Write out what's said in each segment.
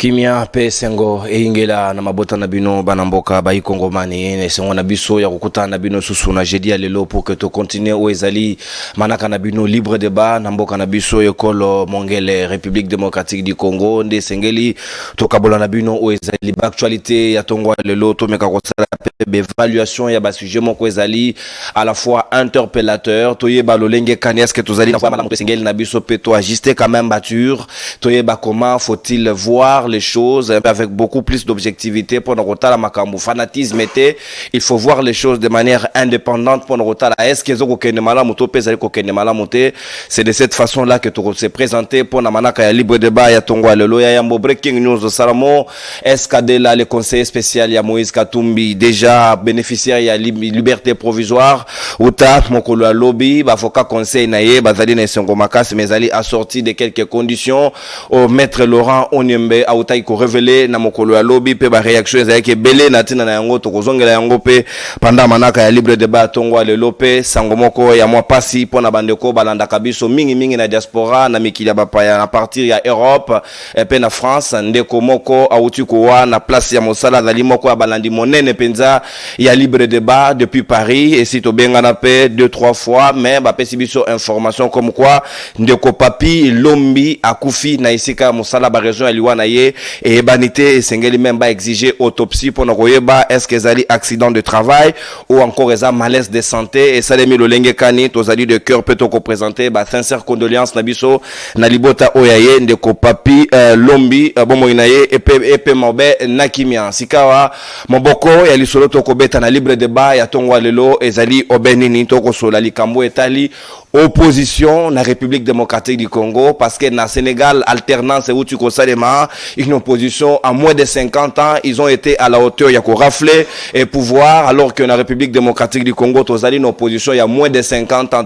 Kimia pe sengo ingela na mabota na bino banamboka ba ikongomani ne sengo na biso ya kukuta na bino susu na jeudi lelo pour que to continuer o ezali manaka na bino libre débat na mboka na biso ekolo mongele République démocratique du Congo nde sengeli to kabola na bino o ezali ba actualité ya tongwa lelo to meka kosala pe évaluation ya ba sujet moko ezali à la fois interpellateur to yeba lolenge kanias que tozali na mala moto sengeli na biso pe to ajuster quand même bature to yeba comment faut-il voir les choses avec beaucoup plus d'objectivité pour nous rotala makambu fanatisme était il faut voir les choses de manière indépendante pour nous rotala est-ce que zoko kende mala moto pesa ko kende mala moté c'est de cette façon là que tu se présenter pour na manaka ya libre débat ya tongwa lelo ya yambo breaking news salamo est-ce qu'adela le conseiller spécial ya Moïse Katumbi déjà bénéficiaire ya liberté provisoire uta mokolo ya lobby ba foka conseil na ye bazali na songo makasi mais ali assorti de quelques conditions au maître Laurent Onyembe autai ko révéler na mokolo ya lobby pe ba réaction ezaki belé na tina na yango to kozongela yango pe pendant manaka ya libre débat tongwa lelo pe sango moko ya mwa pasi pona bandeko balanda kabiso mingi na diaspora na mikili ya bapaya à partir ya Europe et pe na France ndeko moko auti ko wa na place ya mosala dali moko ya balandi monene penza ya libre débat depuis Paris et si to benga na pe 2-3 fois mais ba pesi biso information comme quoi ndeko papi lombi akufi na isika mosala ba région ya liwana ye et banité sengeli même ba exiger autopsie pour noyeba est-ce que zali accident de travail ou encore eza malaise de santé et ça les milolenge kani tozali de cœur peut ko présenter ba sincère condoléances na biso na libota oyaye ndeko papi lombi bomo inaye epe mobe nakimia sikawa moboko ya lisolo to ko beta na libre débat ya tongwa lelo ezali obenini to ko sola likambo etali opposition na République démocratique du Congo parce que na Sénégal alternance où tu salema une opposition à moins de 50 ans ils ont été à la hauteur ya ko rafler et pouvoir alors que na République démocratique du Congo tozali une opposition il y a moins de 50 ans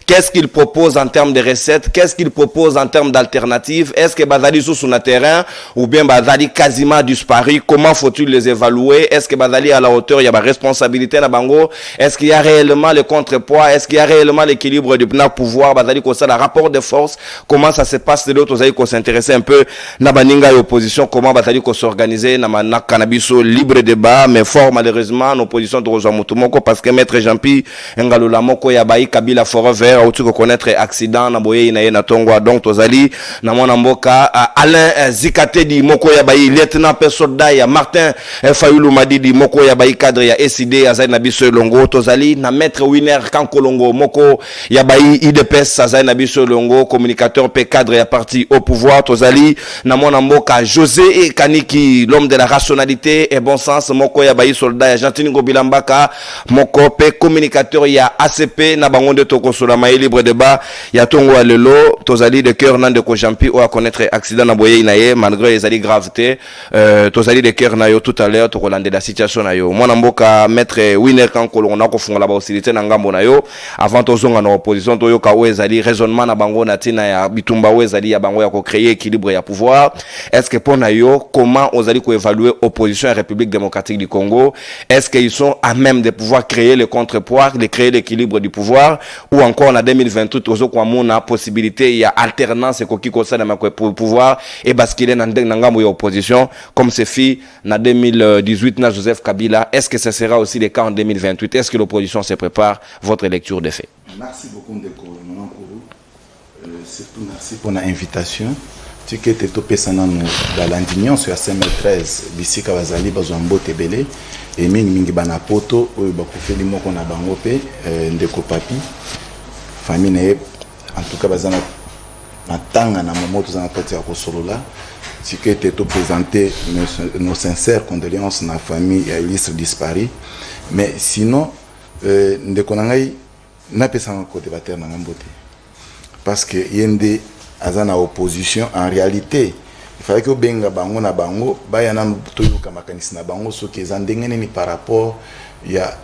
qu'est-ce qu'ils proposent en termes de recettes qu'est-ce qu'ils proposent en termes d'alternatives est-ce que bazali sur le terrain ou bien bazali quasiment disparu comment faut-il les évaluer est-ce que bazali à la hauteur il y a ba responsabilité na bango est-ce qu'il y a réellement le contrepoids est-ce qu'il y a réellement l'équilibre du pouvoir bazali ko ça la rapport de force comment ça se passe de l'autre bazali ko s'intéresser un peu na baninga et opposition comment bazali ko s'organiser na manaka cannabis libre débat mais fort malheureusement l'opposition de Rosa Mutumoko parce que maître Jean-Pi Ngalola moko ya bayi Kabila Forêt Vert ou tu connaître accident na boye na ye na tongwa donc tozali na mona mboka Alain Zikate di moko ya bayi lieutenant soldat ya Martin Fayulu Madidi moko ya bayi cadre ya SID azali na biso longo tozali na maître Winner Kankolongo moko ya bayi IDPS azali na biso longo communicateur pe cadre ya parti au pouvoir tozali na mona mboka José Kaniki l'homme de la rationalité et bon sens moko ya bayi soldat ya Gentini Ngobilambaka moko pe communicateur ya ACP na bango de toko sola mai libre débat ya tongo lelo tozali de cœur nan de ko jampi ou à connaître accident na boye inaye malgré les ali gravité tozali de cœur na yo tout à l'heure to kolande la situation na yo mona mboka maître Winner Kankolo na ko fungola ba hostilité na ngambo na yo avant tozonga na opposition to yo ka ezali raisonnement na bango na tina ya bitumba ezali ya bango ya ko créer équilibre ya pouvoir est-ce que pour na yo comment ozali ko évaluer opposition à République démocratique du Congo est-ce qu'ils sont à même de pouvoir créer le contrepoids de créer l'équilibre du pouvoir ou encore en 2028 ozo kwa mona possibilité il y a alternance ko kiko ça na pouvoir et basculer na ngambo ya opposition comme c'est fait na 2018 na Joseph Kabila est-ce que ce sera aussi le cas en 2028 est-ce que l'opposition se prépare votre lecture des faits. Merci beaucoup Ndeko Maman Kourou. Surtout merci pour l'invitation. Tu que tu topé sana dans l'indignon sur CM13 bisika bazali bazombo tebele et mingi bana poto oyo bakufeli moko na bango pe Ndeko papi famille en tout cas bazana matanga na momoto za kati ya kosolola tu que tu to présenter nos sincères condoléances na famille ya illustre disparu mais sinon Ndeko nangai na pesa ko débattre na ngambote parce que yende azana opposition en réalité il fallait que benga bango na bango bayana toyoka makanisi na bango soki ezandengene ni par rapport ya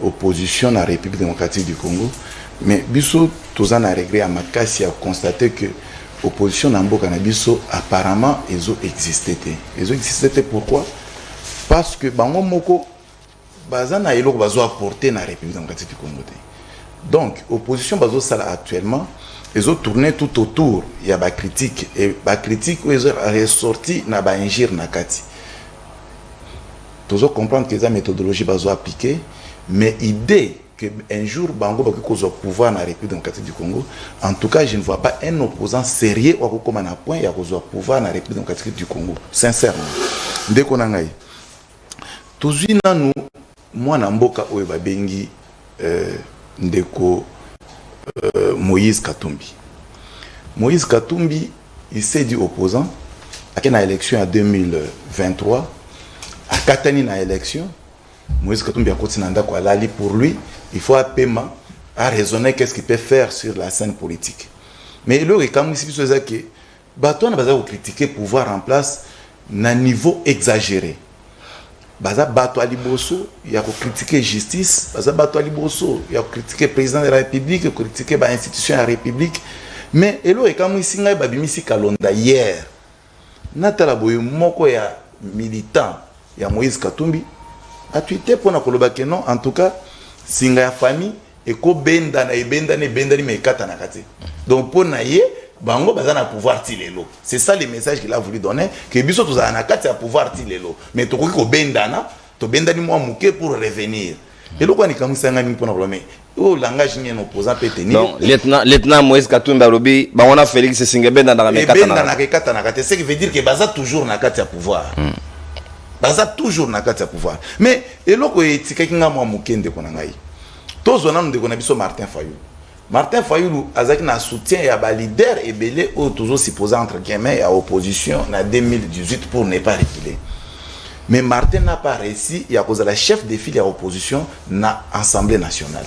opposition na République démocratique du Congo mais biso tozana regret à makasi a constater que opposition na mboka na biso apparemment ezo existait pourquoi parce que bango moko bazana eloko bazo apporter na République démocratique du Congo donc opposition bazo sala actuellement ils ont tourné tout autour, il y a des critiques, et les critiques, ils ont ressorti na ba ingir na kati. Tous comprendre que la méthodologie va appliquer, mais l'idée qu'un jour, Bango va avoir pouvoir dans la République démocratique du Congo, en tout cas, je ne vois pas un opposant sérieux ou comme un point, il y a pouvoir dans la République démocratique du Congo. Sincèrement. Dès qu'on a eu, tous nous, moi, Namboka Oeba Bengi, Ndeko Moïse Katumbi. Moïse Katumbi, il s'est dit opposant à l'élection en 2023. À Katani na élection, Moïse Katumbi a continué à aller pour lui, il faut un paiement à raisonner qu'est-ce qu'il peut faire sur la scène politique. Mais il y a quand même que on a critiqué le pouvoir en place à un niveau exagéré. Il y a critiqué la justice, il y a critiqué le président de la République, il y a critiqué l'institution de la République. Mais il y a quand même que hier, Natala Boyo Moko ya militant. Il y a Moïse Katumbi a tweeté pour que non, en tout cas, si la famille et ko benda na benda ni me kata na kati. Donc pour naie bango bazana pouvoir tilelo. C'est ça le message qu'il a voulu donner que biso tous na kati à pouvoir tilelo. Mais to ko benda na to benda ni moi muke pour revenir. Et le quoi ni comme ça ngani pour problème. Oh langage ni opposant peut tenir. Donc lieutenant Moïse Katumbi Robi, ba on a Félix Singebenda dans la me kata na kati. C'est qui veut dire que baza toujours na kati à pouvoir. Baza toujours na kati ya pouvoir. Mais eloko etika kinga mwa mukende kona ngai. Tozo na ndeko na biso Martin Fayulu. Martin Fayulu azaki na soutien ya ba leader ebele o toujours supposé entre guillemets ya opposition na 2018 pour ne pas reculer. Mais Martin n'a pas réussi, il y a cause la chef de file à opposition na Assemblée nationale.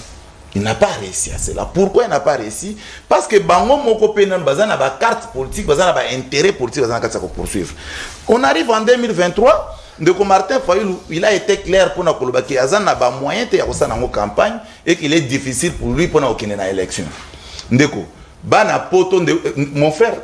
Il n'a pas réussi à cela. Pourquoi il n'a pas réussi? Parce que bango moko penan bazana ba carte politique, bazana ba intérêt politique, bazana kata ko poursuivre. On arrive en 2023. Ndeko Martin Fayulu, il a été clair pour nous qu'il y a des moyens de campagne et qu'il est difficile pour lui pour nous dans l'élection. Ndeko, mon frère,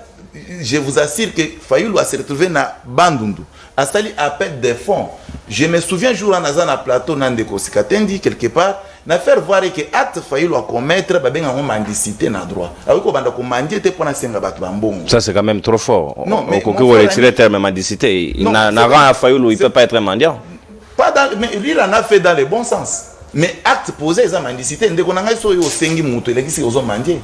je vous assure que Fayulu a se retrouvé dans Bandundu. A sali appel des fonds. Je me souviens jour en Azana plateau Nandeko Sikatendi quelque part, n'a faire voir que acte Fayulu a commettre babenga on mendicité na droit. Avec ko banda ko mandité pour na senga batu bambongo. Ça c'est quand même trop fort. Non, mais on peut retirer le terme mendicité. Il n'a rien à Fayulu, il peut pas être mendiant. Pas dans, mais lui il en a fait dans le bon sens. Mais acte posé ça mendicité ndeko nanga so yo sengi muto eleki ozo mendier.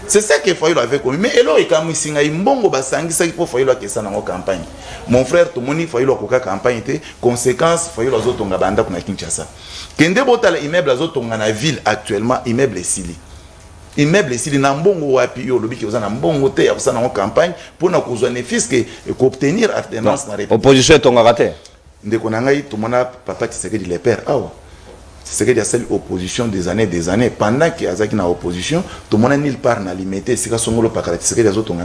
C'est ça que Fayulu avait commis. Mais alors, il y a un bon basangi pour Fayulu qui est dans la campagne. Mon frère, tout le monde, Fayulu a une campagne. Conséquence, Fayulu a une banda pour Kinshasa. Kende bota immeuble a na ville actuellement, immeuble Sili. Immeuble Sili, na mbongo wapi yo lobi ki oza na mbongo te ya kusana en campagne pour na kozwa bénéfice que obtenir alternance na République. Opposition est ton raté. Ndeko nangai tout le monde papa Tshisekedi les pères. C'est que il y a cette opposition des années. Pendant qu'il y a une opposition, tout le monde n'est pas dans limité. C'est que son pas c'est que les autres ont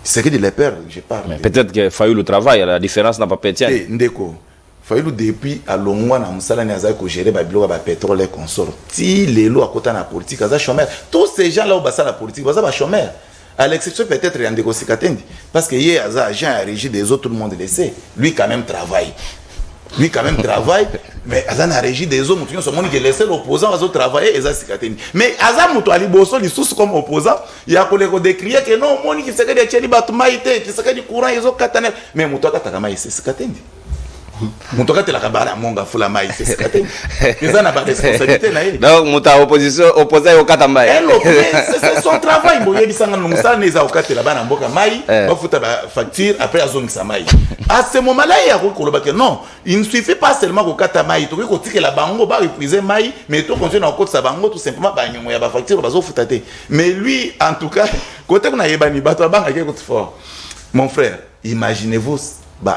c'est que les pères, je parle. Peut-être que Fayulu le travail, la différence n'a pas pété. Ndeko, Fayulu depuis à Longwa na musala ni azaki ko gérer ba biloko ba pétrole et consort. Ti lelo à côté na politique, aza chômeur. Tous ces gens là où basa la politique, basa ba chômeur. À l'exception peut-être Ndeko Sikatendi parce que hier aza agent à régie des autres, tout le monde le sait. Lui quand même travaille. Mais Azan a régi des hommes, qui ont laissé l'opposant à travailler et Sikatendi. Mais Azan Moutou Ali Bosso, il sous comme opposant, il y a collègue décrié que non, mon qui s'est dit que Batmaïté, qui s'est dit courant, ils ont katanel. Mais Moutou Katakamaï, c'est Sikatendi. Moutou Katakabara, Monga Foulamaï, c'est Sikatendi. Ils n'ont pas de responsabilité. Donc, Moutou opposition, opposé au Katamaï. C'est son travail. Il y a des gens qui ont des avocats là-bas dans Boka Maï, il faut facture, après Azon Samaï. À ce moment-là, il y a un non, il ne suffit pas seulement qu'au Katamaï, tu veux que la bango va repriser Maï, mais tu continues en côte sa bango, tout simplement, il y a une facture, mais lui, en tout cas, côté qu'on a yébani, bateau banque à quelque fort. Mon frère, imaginez-vous,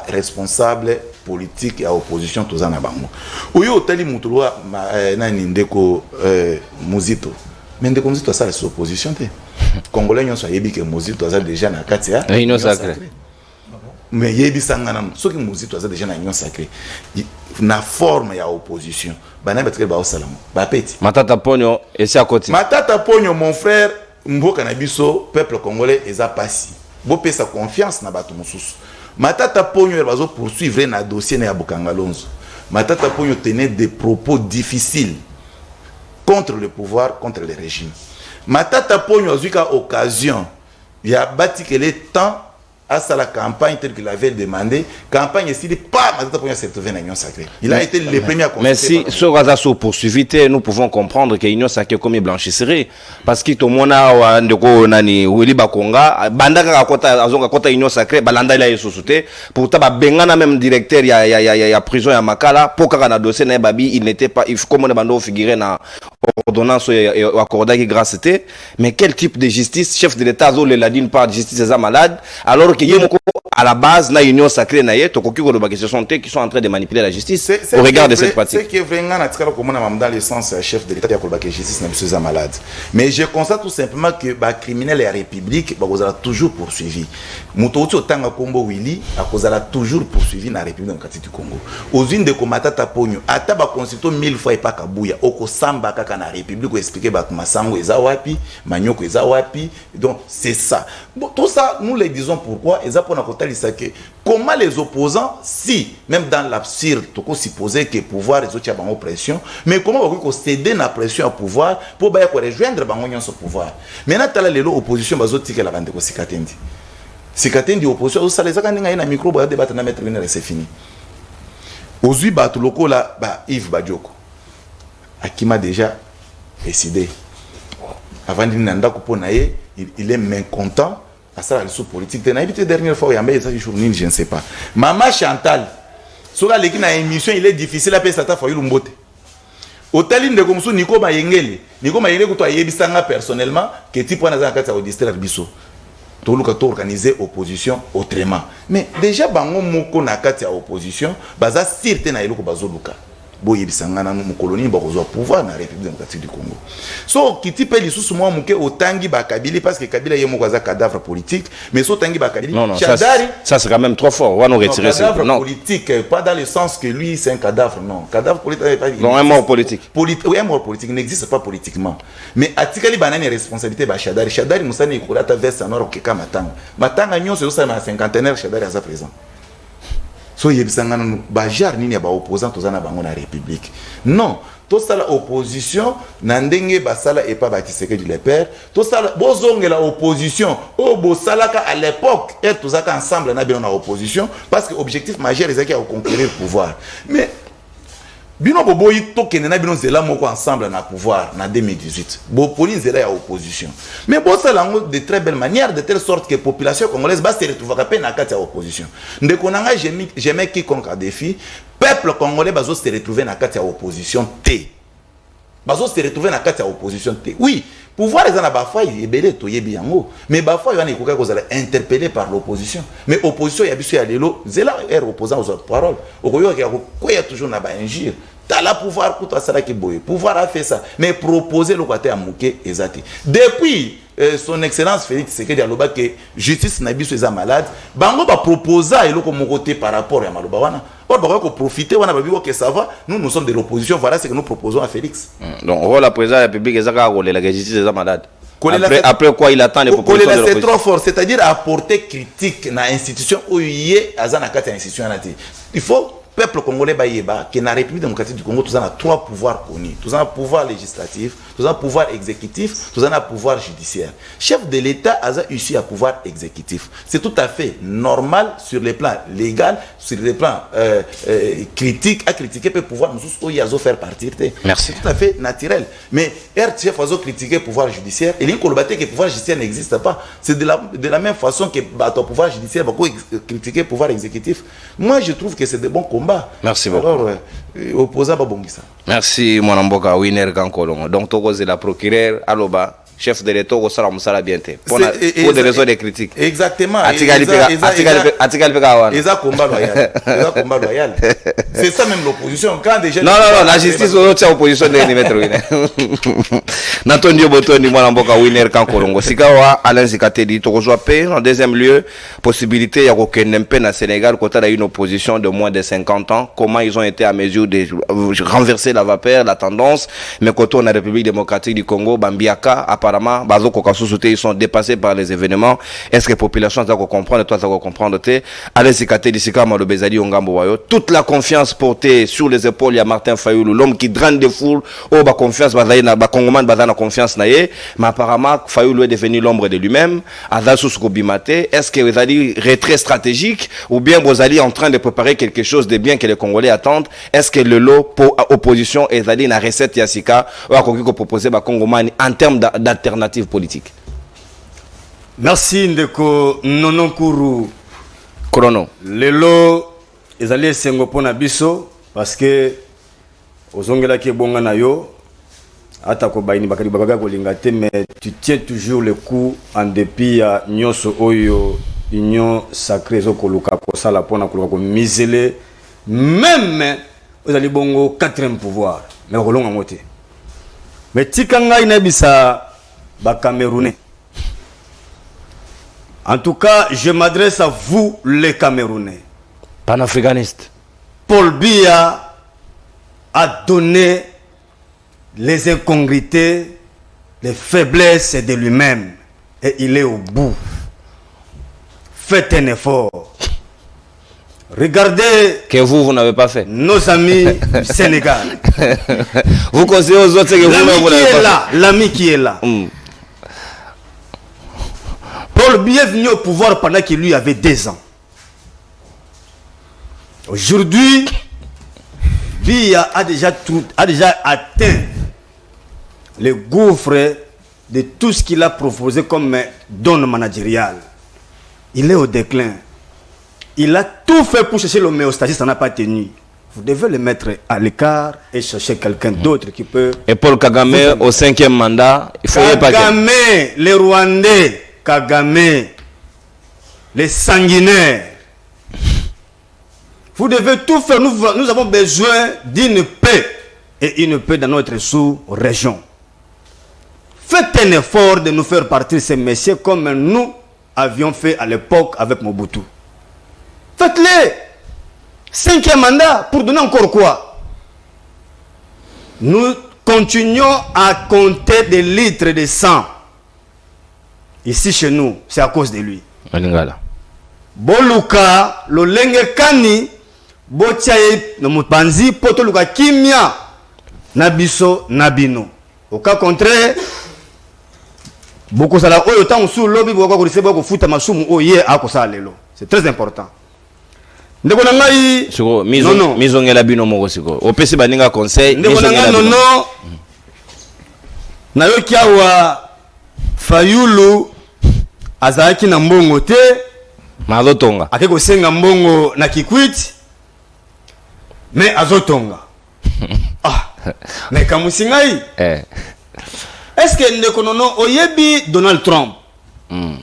responsable politique et opposition, tous en abango. Ou yo, tali moutoua, nani ndeko Muzito. Mais ndeko Muzito, ça, c'est opposition, te. Congolais, ils sont yébi que Muzito, ça déjà na katia. Réunion sacrée. Mais yebi sangana so ki Muzito aza déjà na union sacrée na forme ya opposition bana betre ba osalamu ba peti Matata Ponyo et c'est à côté Matata Ponyo mon frère mboka na biso peuple congolais eza pasi bo pesa confiance na bato mususu Matata Ponyo bazo poursuivre na dossier na ya Bukangalonzo Matata Ponyo tenait des propos difficiles contre le pouvoir contre le régime Matata Pogno a eu occasion. Il y a bâti que le temps à la campagne telle qu'il avait demandé. Campagne ici, pas Matata Pogno s'est retrouvé dans l'Union Sacrée. Il a été le premier à consulter. Mais si ce Razaso poursuivité, nous pouvons comprendre que l'Union Sacrée comme blanchisserie. Parce que tout le monde a ndeko nani Willy Bakonga, bandaka kota azonga kota Union Sacrée, balanda ila yesosoute. Pourtant ba bengana même directeur ya prison ya Makala, pour kana dossier na babi, il n'était pas, il faut comme on bando figurer na ordonnance accordée qui grâce était. Mais quel type de justice, chef de l'État zo le la d'une part justice des malades, alors que à la base na Union Sacrée na ye tokoki ko loba que ce sont eux qui sont en train de manipuler la justice au regard de cette pratique. C'est que vraiment na tikala comme on dans le sens chef de l'État ya ko loba que justice na biso za malade. Mais je constate tout simplement que ba criminel et la République ba kozala toujours poursuivi. Mutoto tanga Kombo Willy a kozala toujours poursuivi na République démocratique du Congo. Aux unes de Matata Pogno ata ba constitution 1000 fois pas kabuya oko samba kaka na République ko expliquer ba masango eza wapi, manyoko eza wapi. Donc c'est ça. Bon, tout ça nous les disons pourquoi eza pona que comment les opposants, si même dans l'absurde, tu peux supposer que le pouvoir est en oppression, mais comment on peut céder la pression au pouvoir pour rejoindre ce pouvoir. Maintenant, tu as l'opposition, tu as la bande de Sikatendi. Sikatendi, opposition, ça les a gagné un micro, pour débattre, c'est fini. Aujourd'hui, tu locaux là, Yves Badioko, à qui m'a déjà décidé. Avant de dire il est mécontent. À ça, la politique. Tu as invité la dernière fois, je ne sais pas. Maman Chantal, sur la émission, il est difficile à payer sa taf. Au Taline de Komsou, Nico Mayengele, personnellement, que tu prends dans un cadre au district Bisso. Tu as organisé opposition autrement. Mais déjà, Bango Moko Nakati à opposition, Baza Sirte na Eloko Bazoluka. Boye bisangana mu colonie ba kozwa pouvoir na République démocratique du Congo. So kiti pe lisusu mo muke otangi ba Kabila parce que Kabila yemo kwaza cadavre politique mais so tangi ba Kabila. Non, ça c'est quand même trop fort. On va nous retirer ça. Non, politique pas dans le sens que lui c'est un cadavre non. Cadavre politique pas. Non, un mort politique. Oui, un mort politique n'existe pas politiquement. Mais atikali banani responsabilité ba Shadari. Shadari musani ikolata veste en or ke matanga. Matanga nyonso ça na cinquantenaire Shadari à présent. So yebisangana bajar nini ba opposant tozana bango na République. Non, to sala opposition na ndenge basala et pas ba Tshisekedi le père, to sala bozonge la opposition o bo salaka à l'époque et tozaka ensemble na bien na opposition parce que objectif majeur est à conquérir le pouvoir. Mais bino boboyi tokene na bino zela moko ensemble na pouvoir na 2018 bo poli zela ya opposition mais bo salango de très belle manière de telle sorte que population congolaise va se retrouver à peine na kati ya opposition ndeko nanga jamais quiconque a défi peuple congolais bazo se retrouver na kati ya opposition te bazo se retrouver na kati ya opposition te oui pouvoir eza na bafa ebele toyebi yango mais bafa yana ikoka kozala interpellé par l'opposition mais opposition ya biso ya lelo zela opposant aux paroles okoyoka ko ya toujours na ba injure tala pouvoir kuto asala ki boye pouvoir a fait ça mais proposer le côté à muke ezati depuis son excellence Félix Tshisekedi aloba que justice na biso eza malade bango ba proposa eloko mokote par rapport à maloba wana or ba ko profiter wana ba biwo que ça va nous sommes de l'opposition voilà ce que nous proposons à Félix. Donc rôle la président de la République ezaka rôle la justice eza malade. Après quoi il attend les propositions de l'opposition. C'est trop fort, c'est-à-dire apporter critique na institution ouyé azana kati institution na ti. Il faut peuple congolais baïeba que na République démocratique du Congo tous a trois pouvoirs connus. Tous a pouvoir législatif, tous a pouvoir exécutif, tous a pouvoir judiciaire. Chef de l'État a ici à pouvoir exécutif. C'est tout à fait normal sur le plan légal, sur le plan critique à critiquer peut pouvoir nous faire partir. Merci. C'est tout à fait naturel. Mais chef a critiquer pouvoir judiciaire et l'incolobaté que le pouvoir judiciaire n'existe pas. C'est de la même façon que ton pouvoir judiciaire va critiquer pouvoir exécutif. Moi je trouve que c'est de bons combats. Merci beaucoup. Alors, opposant Babongisa. Merci, mon amboka Winner Kankolongo. Donc, Togo, c'est la procureure, Aloba, chef de l'État, au Salam Moussala Biente. Pour des raisons de critiques. Exactement. Eza combat loyal. Combat loyal. C'est ça même l'opposition. Quand déjà. Non, la justice, c'est l'opposition de Nimetre Winner. Natondio Botoni, mon amboka Winner Kankolongo. Sikawa, Alain Zikatedi, Togo Joapé. En deuxième lieu, possibilité, il y a aucun MP dans le Sénégal, quand il y a une opposition de moins de 50 ans. Comment ils ont été à mesure de renverser la vapeur, la tendance. Mais quand on a la République démocratique du Congo, Bambiaka, à apparemment bazo ko société ils sont dépassés par les événements. Est-ce que la population ça comprendre toi ça comprendre te allez sikate disika malo bezali ongambo wayo toute la confiance portée sur les épaules ya Martin Fayulu l'homme qui draine des foules oh ba confiance bazali na ba congomane bazana confiance na ye mais apparemment Fayulu est devenu l'ombre de lui-même azasu ko bimate. Est-ce que vous allez retrait stratégique ou bien vous allez en train de préparer quelque chose de bien que les Congolais attendent? Est-ce que le lot pour opposition est allé na recette yasika ou à quoi proposer ba congomane en termes d'alternative politique? Merci ndeko Nononkuru Chrono. Lelo ezali esengo pona biso parce que ozongela ki bonga na yo ata ko bayini bakali bakaga ko lingate mais tu tiens toujours le coup en dépit ya nyoso oyo union sacrée zo koluka ko sala pona koluka ko misele même ozali bongo 4e pouvoir mais kolonga moté mais tikanga inabisa ba Camerounais. En tout cas, je m'adresse à vous, les Camerounais. Panafricaniste. Paul Biya a donné les incongruités, les faiblesses de lui-même. Et il est au bout. Faites un effort. Regardez que vous n'avez pas fait. Nos amis du Sénégal. Vous conseillez aux autres que vous n'avez pas fait. L'ami qui est là. Paul Biya est venu au pouvoir pendant qu'il lui avait 2 ans. Aujourd'hui, Biya a déjà atteint le gouffre de tout ce qu'il a proposé comme donne managériale. Il est au déclin. Il a tout fait pour chercher l'homéostasie, ça n'a pas tenu. Vous devez le mettre à l'écart et chercher quelqu'un d'autre qui peut... Et Paul Kagame, au 5e mandat, il faut pas... Kagame, les Rwandais, Kagame, les sanguinaires. Vous devez tout faire. Nous avons besoin d'une paix et une paix dans notre sous-région. Faites un effort de nous faire partir ces messieurs comme nous avions fait à l'époque avec Mobutu. Faites-le. 5e mandat pour donner encore quoi? Nous continuons à compter des litres de sang. Ici chez nous, c'est à cause de lui. Boluka, lolenge kani, botiaye no mupanzi, potoluka kimia, nabiso, nabino. Au cas contraire, beaucoup ça la oyo tant sous lobby, beaucoup de sebo futa masumu oye akosa lelo. C'est très important. Ndeko nangai, non, mizongela bino moko siko. Opesi baninga conseil, mizongela bino. Non, na yo kiawa Fayulu azaki na mbongo te mazotonga akeko senga mbongo na Kikwiti mais azotonga mais kamusingai est-ce que ndeko nono oyebi Donald Trump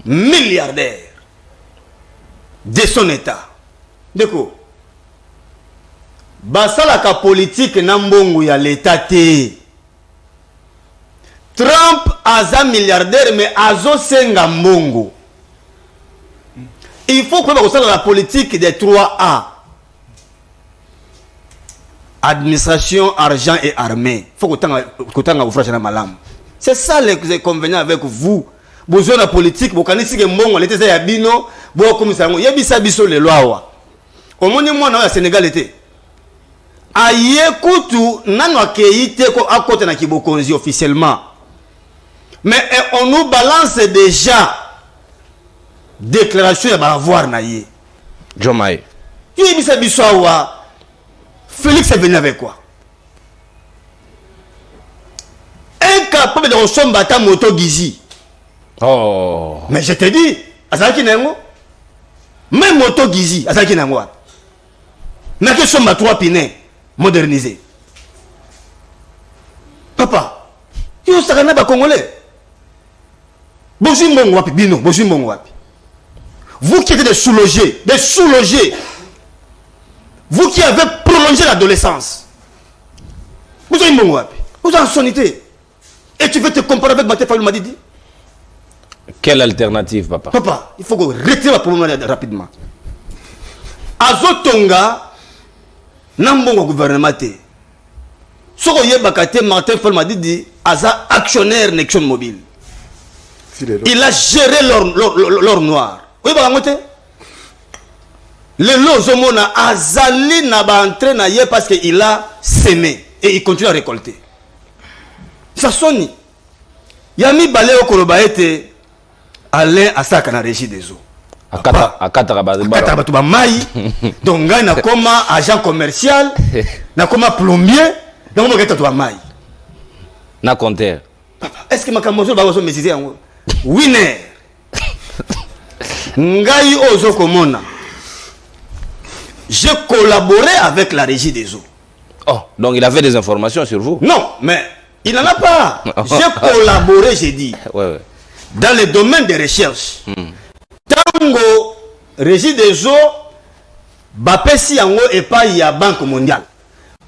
milliardaire de son état ndeko basalaka politique na mbongo ya l'état te. Trump aza milliardaire mais azo senga mbongo. Il faut que vous la politique des 3A. Administration, argent et armée. Il faut que vous fassiez malam. C'est ça les convénients avec vous. Besoin de politique, vous connaissez que mbongo l'été ça yabino, bo comme ça yebisa biso les lois. Au moins moi na Sénégal était. Aye kutu nano akeite ko akote na kibokonzi officiellement. Mais on nous balance déjà déclaration à avoir naïe. Jomaï. Félix est venu avec quoi? Incapable de ressembler à moto Gizi. Oh. Mais je te dis, Azaki Nengo, même moto Gizi, Azaki Nengo. Mais que sommes à 3 pinés modernisés. Papa, yo sakana ba Congolais. Vous qui êtes des sous-logés, vous qui avez prolongé l'adolescence, vous avez en sonité. Et tu veux te comparer avec Martin Fayulu Madidi? Quelle alternative, papa? Papa, il faut que retire la problème rapidement. Azotonga, n'ambongo gouvernement. Ce que Martin Fayulu Madidi, Aza actionnaire Nexon Mobile. Il a géré l'or noir. Oui, bah, le lozomona azali na ba entré na ye parce qu'il a semé et il continue à récolter. Ça sonne. Yami balé au koloba était allé à sa kana régie des eaux. Akata ba mai. Donc nga na koma agent commercial, na koma plombier, donc mo geta to mai. Na compteur. Est-ce que makamozo ba zo mesiser yango? Winner. Ngai ozo komona. J'ai collaboré avec la régie des eaux. Oh, donc il avait des informations sur vous? Non, mais il n'en a pas. J'ai collaboré, j'ai dit. Ouais. Dans le domaine des recherches. Tango, régie des eaux, bapesi yango et pas ya Banque mondiale.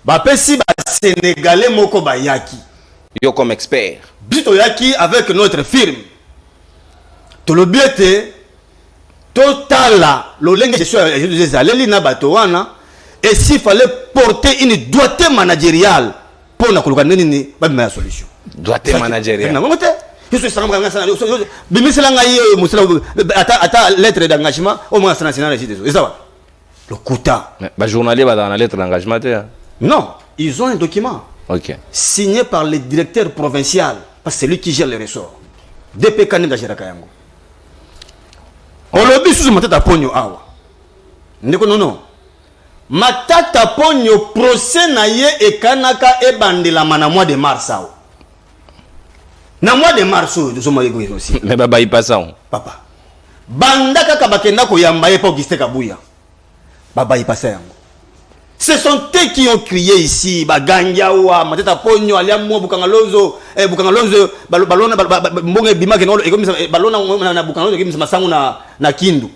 Bapesi ba Sénégalais moko bayaki. Yo comme expert. Bito yaki avec notre firme. Tout le biete totala lolenge je suis allé na batowana et s'il fallait porter une doigté managériale pour na koluka nini ba ma solution. Doigté managériale. Na ngote. Je suis sans nganga sana. Bimisela ngai musela ata lettre d'engagement au moins national régie des eaux. Et ça va. Le quota. Ba journalier ba dans la lettre d'engagement. Non, ils ont un document. OK. Signé par le directeur provincial parce que c'est lui qui gère les ressorts. DPK ne gère kayango. On le dit sous matata pogno awa. Ndeko non. Matata pogno procès na ye e kanaka e bandela mana mois de mars awa. Na mois de mars aussi. Mais baba y passe ça. Papa. Bandaka kabakenda ko yamba ye pa Augustin Kabuya. Baba y passe yango. Ce sont eux qui ont crié ici, Bagangiawa, Matata Pogno, Aliamo, Bukangalonzo, Bukangalonzo, Balona, Mbonge Bimakeno, et comme ça, Balona, Bukangalonzo, et comme ça, na Kindu.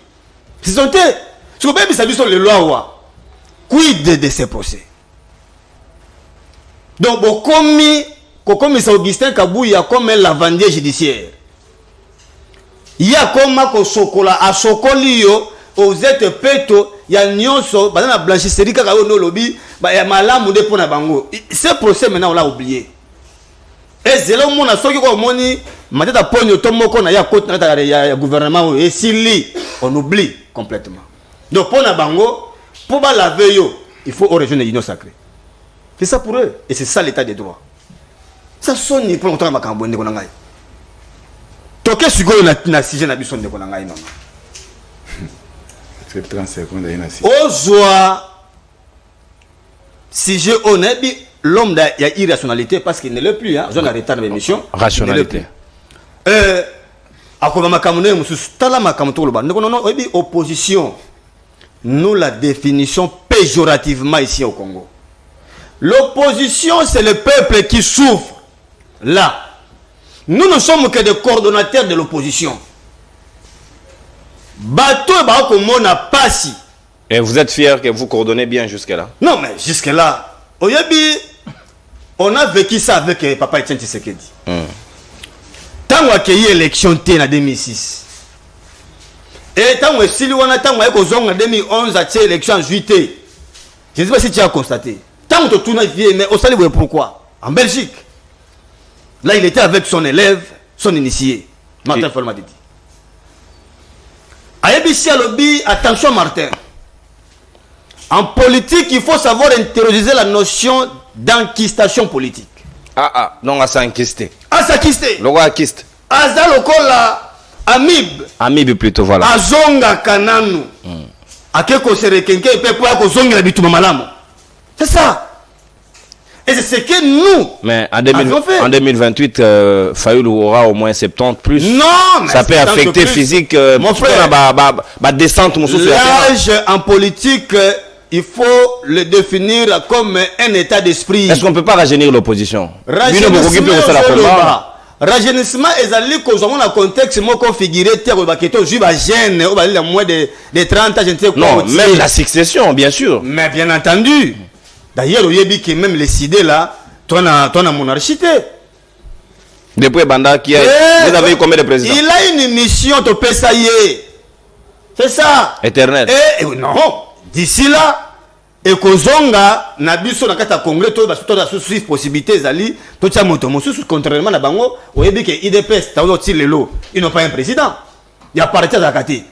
Ce sont eux. Je ne peux pas dire que les lois, quid de ces procès. Donc, comme Augustin Kabuya, comme un lavandier judiciaire. Il y a comme un chocolat, à chocolio, aux êtes péto. Il y a nyonso bazana blanchisserie kaka no lobby ba ya malamu de pona bango. Ce procès maintenant on l'a oublié. Et zelo mona soki ko moni matata pogno tomoko na ya côte na ya gouvernement et sili on oublie complètement. Donc pona bango pour ba laver yo, il faut rejoindre l'union sacrée. C'est ça pour eux et c'est ça l'état des droits. Ça sonne pour longtemps makambo ndeko na ngai. Toke sikoyo na sujet na biso ndeko na ngai non. 30 secondes Ozoa si je honnête l'homme il y a irrationalité parce qu'il ne l'est plus hein on a retard d'émission rationalité akoma makamune mususu tala makamuto loba non opposition nous la définissons péjorativement ici au Congo. L'opposition c'est le peuple qui souffre là. Nous ne sommes que des coordonnateurs de l'opposition. Bateau ba passi. Et vous êtes fiers que vous coordonnez bien jusque-là? Non, mais jusque-là, on a vécu ça avec Papa Etienne Tshisekedi. Tant qu'il y a eu l'élection en 2006. Et tant qu'il y a eu en 2011, il y a eu l'élection en juillet. Je ne sais pas si tu as constaté. Tant que tu as vu, mais au salut, pourquoi? En Belgique. Là, il était avec son élève, son initié, Martin Folmadidi. Attention Martin. En politique, il faut savoir interroger la notion d'enquistation politique. Non, à s'enquister. À s'enquister. Le roi enquiste. Aza lokola Amib. Amib plutôt, voilà. Azonga kananu. Akeko serekenke et pepo ako zonga la bituma malamu. C'est ça. Et c'est ce que nous. Mais en 2028, Fayoul aura au moins 70 plus. Non, mais ça peut affecter physique. Mon frère, descente. L'âge en politique, il faut le définir comme un état d'esprit. Est-ce qu'on ne peut pas rajeunir l'opposition? Rajeunissement ezali kozonga na contexte mo configuré terre baketo juba jeune au bali la moins de 30 ans je ne sais quoi. Non, même la succession bien sûr. Mais bien entendu. D'ailleurs, il y a qui même les idées là, toi na monarchité. Depuis Banda qui a vous avez eu combien de présidents? Il a une mission de Pessaye. C'est ça. Éternel. Et non, d'ici là, et kozonga na biso na kata congrès to baso to da sous possibilité zali to tia moto mosusu contrairement na bango oyebi ke IDPS tawo ti lelo ils n'ont pas un président il y a parti à kati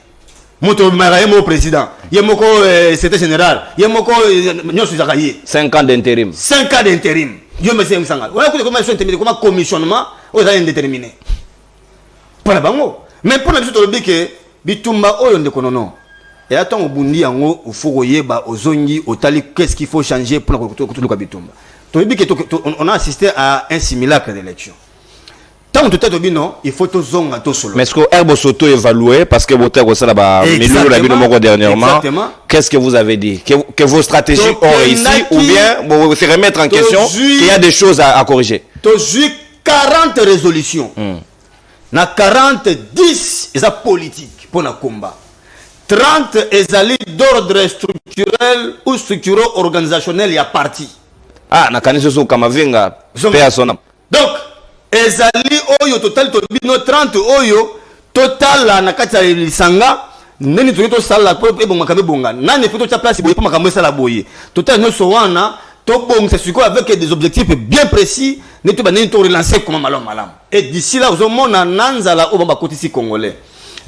moto mara yemo président yemoko secrétaire général yemoko nyosu zakaye 5 ans d'intérim 5 ans d'intérim yo me sem sanga wala ko comment intermédiaire comment commissionnement aux indéterminé pour la bango mais pour la biso to lobi ke bitumba oyo ndeko nono. Et attends au bundi yango au faut yeba aux zongi au tali qu'est-ce qu'il faut changer pour que le kabitumba. On a assisté à un simulacre d'élection. Tant tout est non, il faut tout zonga tout solo. Mais est-ce que herbe s'auto évalué parce que votre ça là-bas milieu la bino dernièrement. Qu'est-ce que vous avez dit que vos stratégies ont réussi ou bien vous se remettre en question qu'il y a des choses à corriger. Tu jouis 40 résolutions. Na 40 10 c'est politique pour na combat. 30 ezali d'ordre structurel ou structurel organisationnel ya parti. Ah, na kanisa so kamavinga persona. Donc, ezali oyo total to bino 30 oyo total na kati ya lisanga neni to sala po e bonga kabe bonga. Nani faut to place boye po makambo sala boye. Total no so wana to bon c'est quoi avec des objectifs bien précis, ne to ba neni to relancer comme malam. Et d'ici là, au monde nanzala o ba kotisi congolais.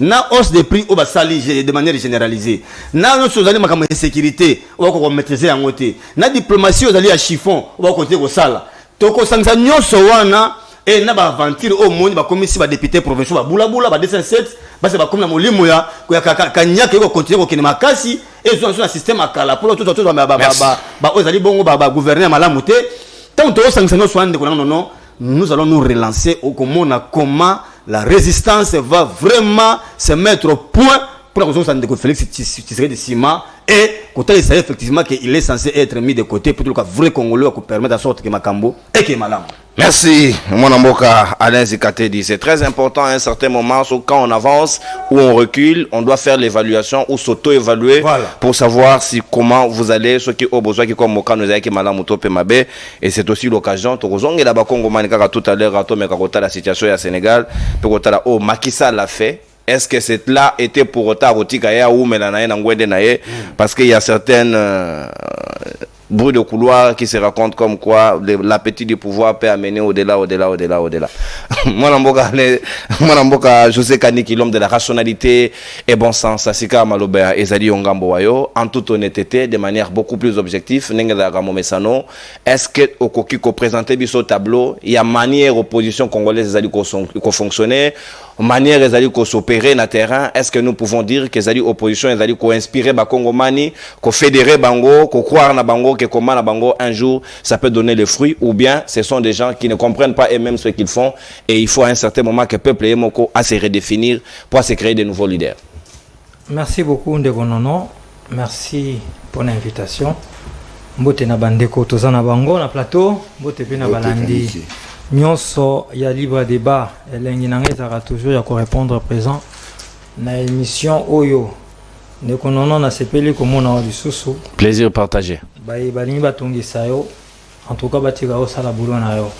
Na hausse des prix au basali de manière généralisée. Na nos allez makama sécurité, on va maîtriser en côté. Na diplomatie aux alliés à chiffon, on va côté au sala. Toko sangsa nyoso wana et na ba aventure au monde ba comme si ba député provincial ba bula ba 207 ba c'est ba comme na molimo ya kanya ke ko continuer ko kene makasi et ils ont un système akala pour tout ba aux alliés bongo ba gouverner malamu te. Tant to sangsa nyoso ande ko non nous allons nous relancer au comment la résistance va vraiment se mettre au point pour la raison de Félix Tshisekedi de Sima et quand il s'agit effectivement qu'il est censé être mis de côté pour que le vrai Congolais pour permettre à sorte que Makambo et que Malam. Merci, mon amboka Alain Zikate dit. C'est très important à un certain moment, quand on avance ou on recule, on doit faire l'évaluation ou s'auto-évaluer pour savoir si comment vous allez, ceux qui ont besoin, qui comme Moka nous a qui Malam Moto Pemabe. Et c'est aussi l'occasion, Torozong et la Bakongo Manika tout à l'heure, la situation au Sénégal, pour oh Macky Sall l'a fait. Est-ce que cette là était pour autant ou parce qu'il y a certaines bruits de couloir qui se racontent comme quoi l'appétit du pouvoir peut amener au-delà. Mon amboka, José Kaniki, l'homme de la rationalité et bon sens, Asika Malobea, Ezali Ongambo Wayo, en toute honnêteté, de manière beaucoup plus objective, est-ce que au Kokiko présenté ce tableau, il y a manière opposition congolaise Ezali ko fonctionner, manière Ezali ko s'opérer na terrain, est-ce que nous pouvons dire que Ezali opposition Ezali ko inspirer ba Kongomani, ko fédérer bango, ko croire na bango que comment na bango un jour ça peut donner les fruits, ou bien ce sont des gens qui ne comprennent pas eux-mêmes ce qu'ils font et il faut à un certain moment que le peuple ait à se redéfinir pour se créer de nouveaux leaders. Merci beaucoup Ndeko Nono, merci pour l'invitation. Mbote na bandeko toza na bango na plateau, mbote pe na balandi. Nyonso ya libre débat, elengi nanga ezaka toujours ya ko répondre présent na émission Oyo. Ndeko Nono na sepeli komona wa lisusu. Plaisir partagé. Balingi batongisa yo, en tout cas batika o sala boulot na yo.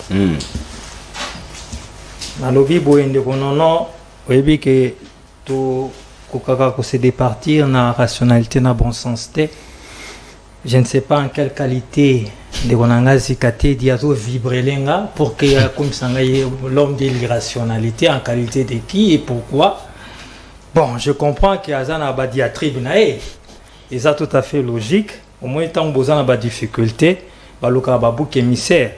Na lobi boye Ndeko Nono, oyebi ke to kokaka ko se départir na rationalité na bon sens te. Je ne sais pas en quelle qualité de Gonanga Zikate Diazo vibrelenga pour que comme sangaye l'homme de l'irrationalité en qualité de qui et pourquoi. Bon, je comprends que Azana ba diatribe nae. Et ça tout à fait logique. Au moins tant besoin ba difficulté, ba loka ba bouc émissaire.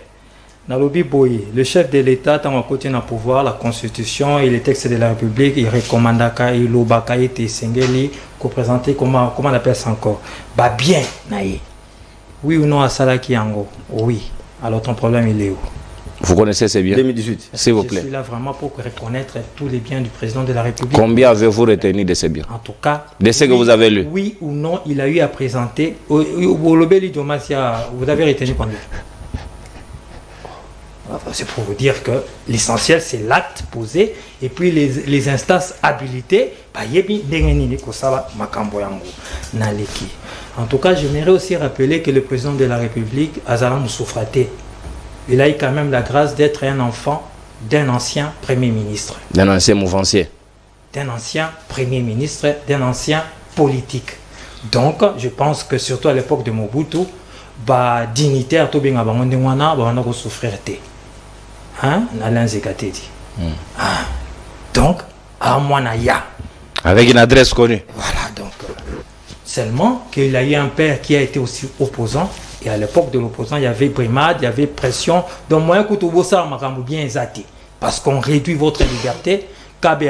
Dans le boy, le chef de l'État tant à côté na pouvoir, la Constitution et les textes de la République, il recommande ka il lobaka ete sengeli ko présenter comment on appelle ça encore. Ba bien nae. Oui ou non à Salaki Yango? Oui. Alors ton problème il est où? Vous connaissez ces biens? 2018. S'il vous plaît. Je suis là vraiment pour reconnaître tous les biens du président de la République. Combien avez-vous retenu de ces biens? En tout cas, de ce que vous avez lu? Oui ou non, il a eu à présenter. Vous avez retenu combien? C'est pour vous dire que l'essentiel c'est l'acte posé et puis les instances habilitées. En tout cas, j'aimerais aussi rappeler que le président de la République, Azalam Soufraté, il a eu quand même la grâce d'être un enfant d'un ancien Premier ministre. D'un ancien mouvancier. D'un ancien Premier ministre, d'un ancien politique. Donc, je pense que surtout à l'époque de Mobutu, bah dignitaire to benga bango ndengwana ba wana ko souffrir té. Hein? Alain Zekatedi. Donc, à moi ya. Avec une adresse connue. Voilà, donc seulement qu'il a eu un père qui a été aussi opposant. Et à l'époque de l'opposant, il y avait brimade, il y avait pression. Donc, moi, écoute, ça m'a bien exaté. Parce qu'on réduit votre liberté. Donc,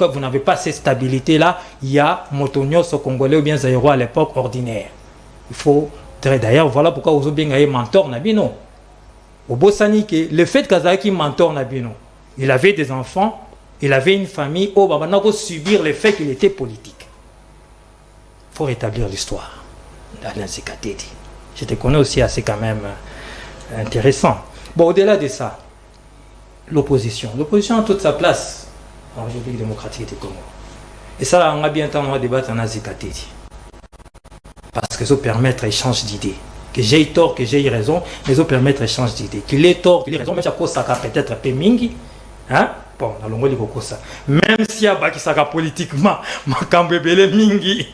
vous n'avez pas cette stabilité-là. Il y a Motonio, ce Congolais ou bien Zaïro à l'époque ordinaire. Il faut. D'ailleurs, voilà pourquoi vous avez bien mentor Nabino. Au Bossani, le fait qu'Azaki mentor Nabino, il avait des enfants, il avait une famille, oh, bah, maintenant, il faut subir le fait qu'il était politique. Il faut rétablir l'histoire d'Alain Zekatedi. Je te connais aussi assez quand même intéressant. Bon, au-delà de ça, l'opposition. L'opposition a toute sa place en République démocratique du Congo. Et ça, on a bien entendu, on va débattre en Zekatedi. Parce que ça permet d'échange d'idées. Que j'ai eu tort, que j'ai eu raison, mais ça permet d'échange d'idées. Qu'il ait tort, qu'il ait raison, même si ça peut-être un peu mingi, hein? Bon, même si y a qui sera politiquement, mingi.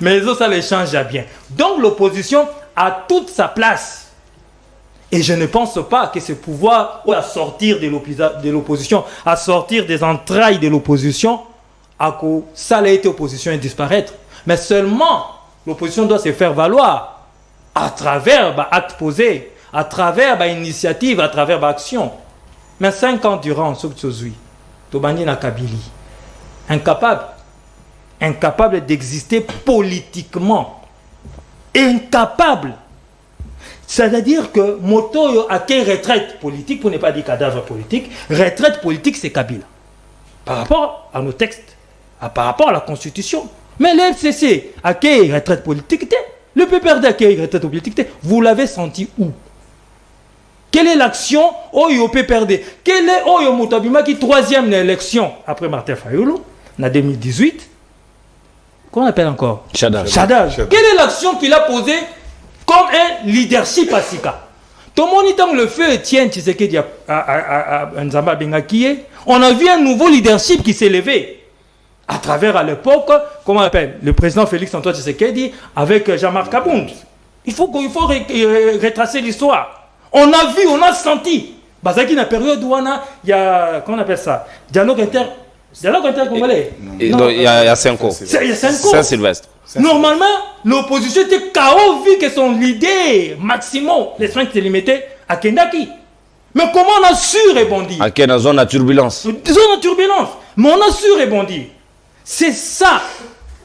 Mais ça les change bien. Donc l'opposition a toute sa place. Et je ne pense pas que ce pouvoir à sortir de l'opposition, à sortir des entrailles de l'opposition, à que ça a été opposition et disparaître. Mais seulement l'opposition doit se faire valoir à travers actes posés, à travers initiative, à travers action. Mais 5 ans durant, ce que tu as Tobani na Kabili, incapable d'exister politiquement, incapable. C'est-à-dire que Moto a quelle retraite politique, pour ne pas dire cadavre politique, retraite politique c'est Kabila. Par rapport à nos textes, par rapport à la Constitution. Mais le FCC a quelle retraite politique, le PPRD a quelle retraite politique, vous l'avez senti où? Quelle est l'action au PPRD? Quelle est au Motabima qui troisième élection après Martin Fayulu en 2018? Qu'on appelle encore Chadage. Quelle est l'action qu'il a posée comme un leadership à Sika? Tout le monde le feu Etienne Tshisekedi à Nzamba Bengakie. On a vu un nouveau leadership qui s'est levé à travers à l'époque, comment on appelle, le président Félix Antoine Tshisekedi avec Jean-Marc Kabound. Il faut retracer l'histoire. On a vu, on a senti. Bazaki na période où il y a, comment on appelle ça, dialogue intercongolais. Il y a 5 ans. Il y a 5 ans. Saint-Sylvestre. Normalement, l'opposition était KO vu que son idée maximum, les soins qui étaient limités à Kendaki. Mais comment on a su rebondir? À quelle zone à turbulence? Zone à turbulence. Mais on a su rebondir. C'est ça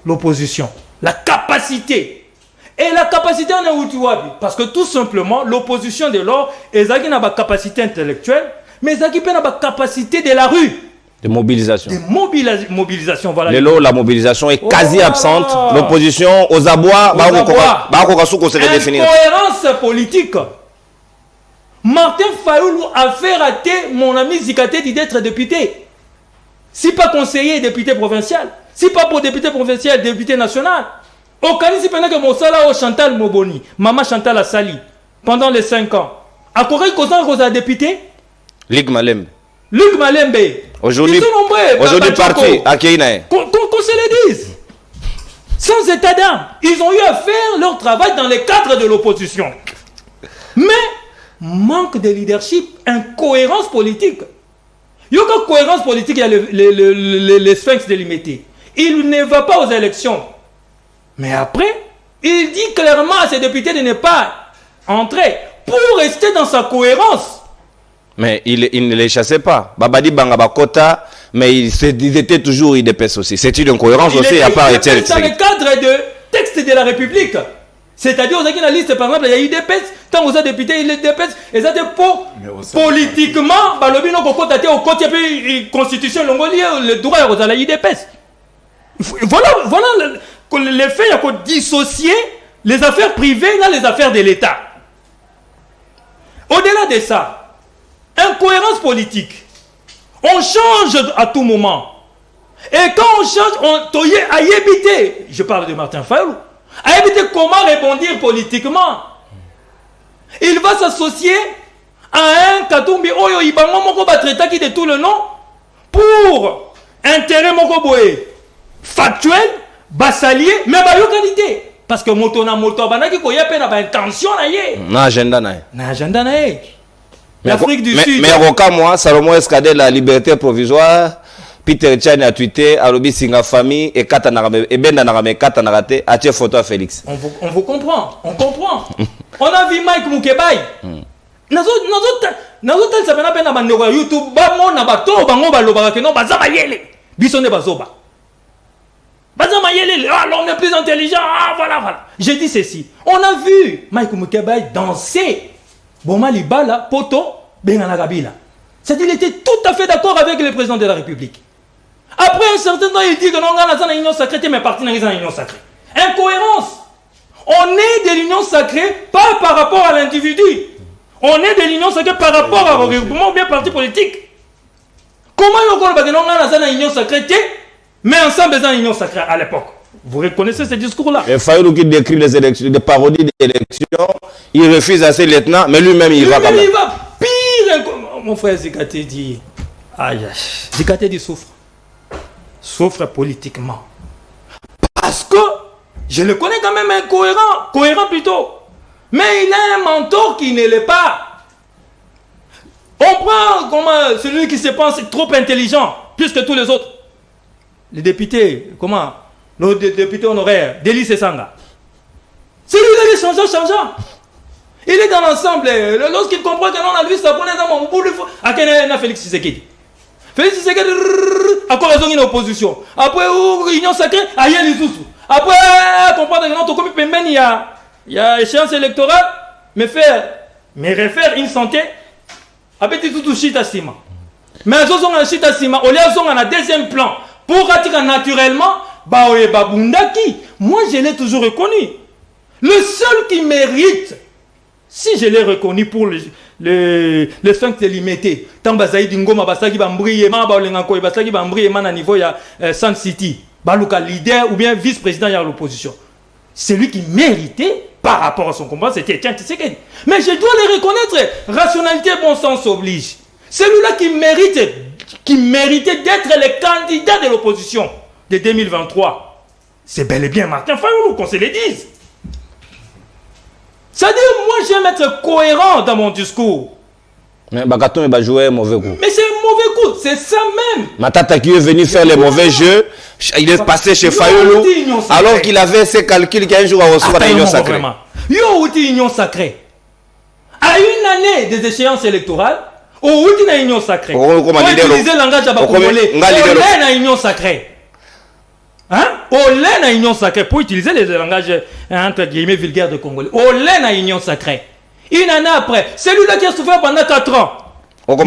l'opposition. La capacité. Et la capacité en est où tu vois? Parce que tout simplement, l'opposition de l'or, ils ont une capacité intellectuelle, mais ils ont une capacité de la rue. De mobilisation. De mobilisation, voilà. La mobilisation est quasi absente. L'opposition aux abois, incohérence politique. Martin Fayulu a fait rater mon ami Zikatedi d'être député. Si pas conseiller, député provincial. Si pas pour député provincial, député national. Au Canisi, pendant que Moussala au Chantal Moboni, Maman Chantal Assali, pendant les 5 ans. À Corée, Kosan, député Ligue Malembe. Luc Malembe. Aujourd'hui, parti à Keinae. Qu'on se le dise. Sans état d'âme. Ils ont eu à faire leur travail dans les cadres de l'opposition. Mais, manque de leadership, incohérence politique. Il y a une cohérence politique, il y a les sphinx délimité. Il ne va pas aux élections. Mais après, il dit clairement à ses députés de ne pas entrer pour rester dans sa cohérence. Mais il ne les chassait pas. Babadi Bangabakota, mais ils étaient toujours IDPS aussi. C'est une incohérence aussi à part Etienne. Dans le cadre de texte de la République. C'est-à-dire, vous avez la liste, par exemple, il y a IDPS, tant vous avez député, il y a IDPS, et ça c'est politiquement, Balobino Koko Tate au côté de la Constitution, le droit aux IDPS. Voilà l'effet, il faut dissocier les affaires privées dans les affaires de l'État. Au-delà de ça, incohérence politique. On change à tout moment. Et quand on change, on a évité. Je parle de Martin Fayulu. A évité comment rebondir politiquement. Il va s'associer à un Katumbi Oyo Ibango Moko Batreta qui de tout le nom pour intérêt Moko Boé. factuel, basalier, mais ba qualité. Parce que moto na moto banaki ko yape na ba intention na ye. Na agenda na ye. Na agenda na ye. L'Afrique du Sud. Mais Roka moi Salomon Escadé la liberté provisoire Peter Chani a tweeté Alobi Singa famille et kata na et benda na me kata na raté a tia photo à Félix. On vous comprend, on comprend. On a vu Mike Mukebai. Nazo tel ça na pena bandeko ya YouTube ba mona ba to bango ba lobaka ke non baza mayele. Biso ne bazoba. Baza mayele, alors on est plus intelligent. Ah voilà. J'ai dit ceci. On a vu Mike Mukebai danser Boma Libala poto Bengana Kabila. C'est-à-dire qu'il était tout à fait d'accord avec le président de la République. Après un certain temps, il dit que non, on a une union sacrée, mais parti dans une union sacrée. Incohérence. On est de l'union sacrée, pas par rapport à l'individu. On est de l'union sacrée par rapport à regroupement ou bien parti politique. Comment on a une union sacrée, mais ensemble dans une union sacrée à l'époque? Vous reconnaissez ce discours-là? Et Fayou qui décrit les élections, des parodies d'élections, il refuse à ses lieutenants, mais lui-même il va quand même. Il va pire. Mon frère Zikaté dit, Zikaté dit souffre politiquement. Parce que je le connais quand même cohérent plutôt. Mais il a un mentor qui ne l'est pas. On prend comment celui qui se pense trop intelligent, plus que tous les autres. Les députés, comment? Le député honoraire, Délice Sanga. C'est lui qui est changeant. Il est dans l'ensemble. Lorsqu'il comprend que non, on a lui, ça prenait dans mon bout de fou. À quel moment Félix Tshisekedi? Félix Tshisekedi, à quoi raison une opposition? Après, union sacrée, à Yel Isusu. Après, comprendre que non, ton commis Pemben, il y a échéance électorale, mais refaire une santé, après, tu tout chita sima. Mais elles sont en chita sima, au lieu elles sont en deuxième plan. Pour attirer naturellement, Babundaki. Moi, je l'ai toujours reconnu. Le seul qui mérite, si je l'ai reconnu pour le sphinx limité, tant Bazaï Dingoma Basaki Bambri, Mabalenganko, Basaki Bambri, à niveau Sun City, Baluka leader ou bien vice-président de l'opposition. Celui qui méritait par rapport à son combat, c'était Etienne Tshisekedi. Mais je dois le reconnaître, rationalité, bon sens oblige. Celui-là qui méritait d'être le candidat de l'opposition de 2023, c'est bel et bien Martin Fayulu, qu'on se le dise. C'est-à-dire, moi, j'aime être cohérent dans mon discours. Mais Bakaton va jouer un mauvais coup. Mais c'est un mauvais coup, c'est ça même. Matata qui est venu faire les mauvais jeux, il est passé chez Fayulu, alors qu'il avait ses calculs qu'un jour à recevoir la union sacrée. Yo outil union sacrée. À une année des échéances électorales, au outil na union sacrée. On utiliser le langage à Congolais. On est na union sacrée. Hein? On est na union sacrée pour utiliser les langages entre guillemets vulgaires de Congolais. On est na union sacrée. Une année après, celui-là qui a souffert pendant 4 ans. Non,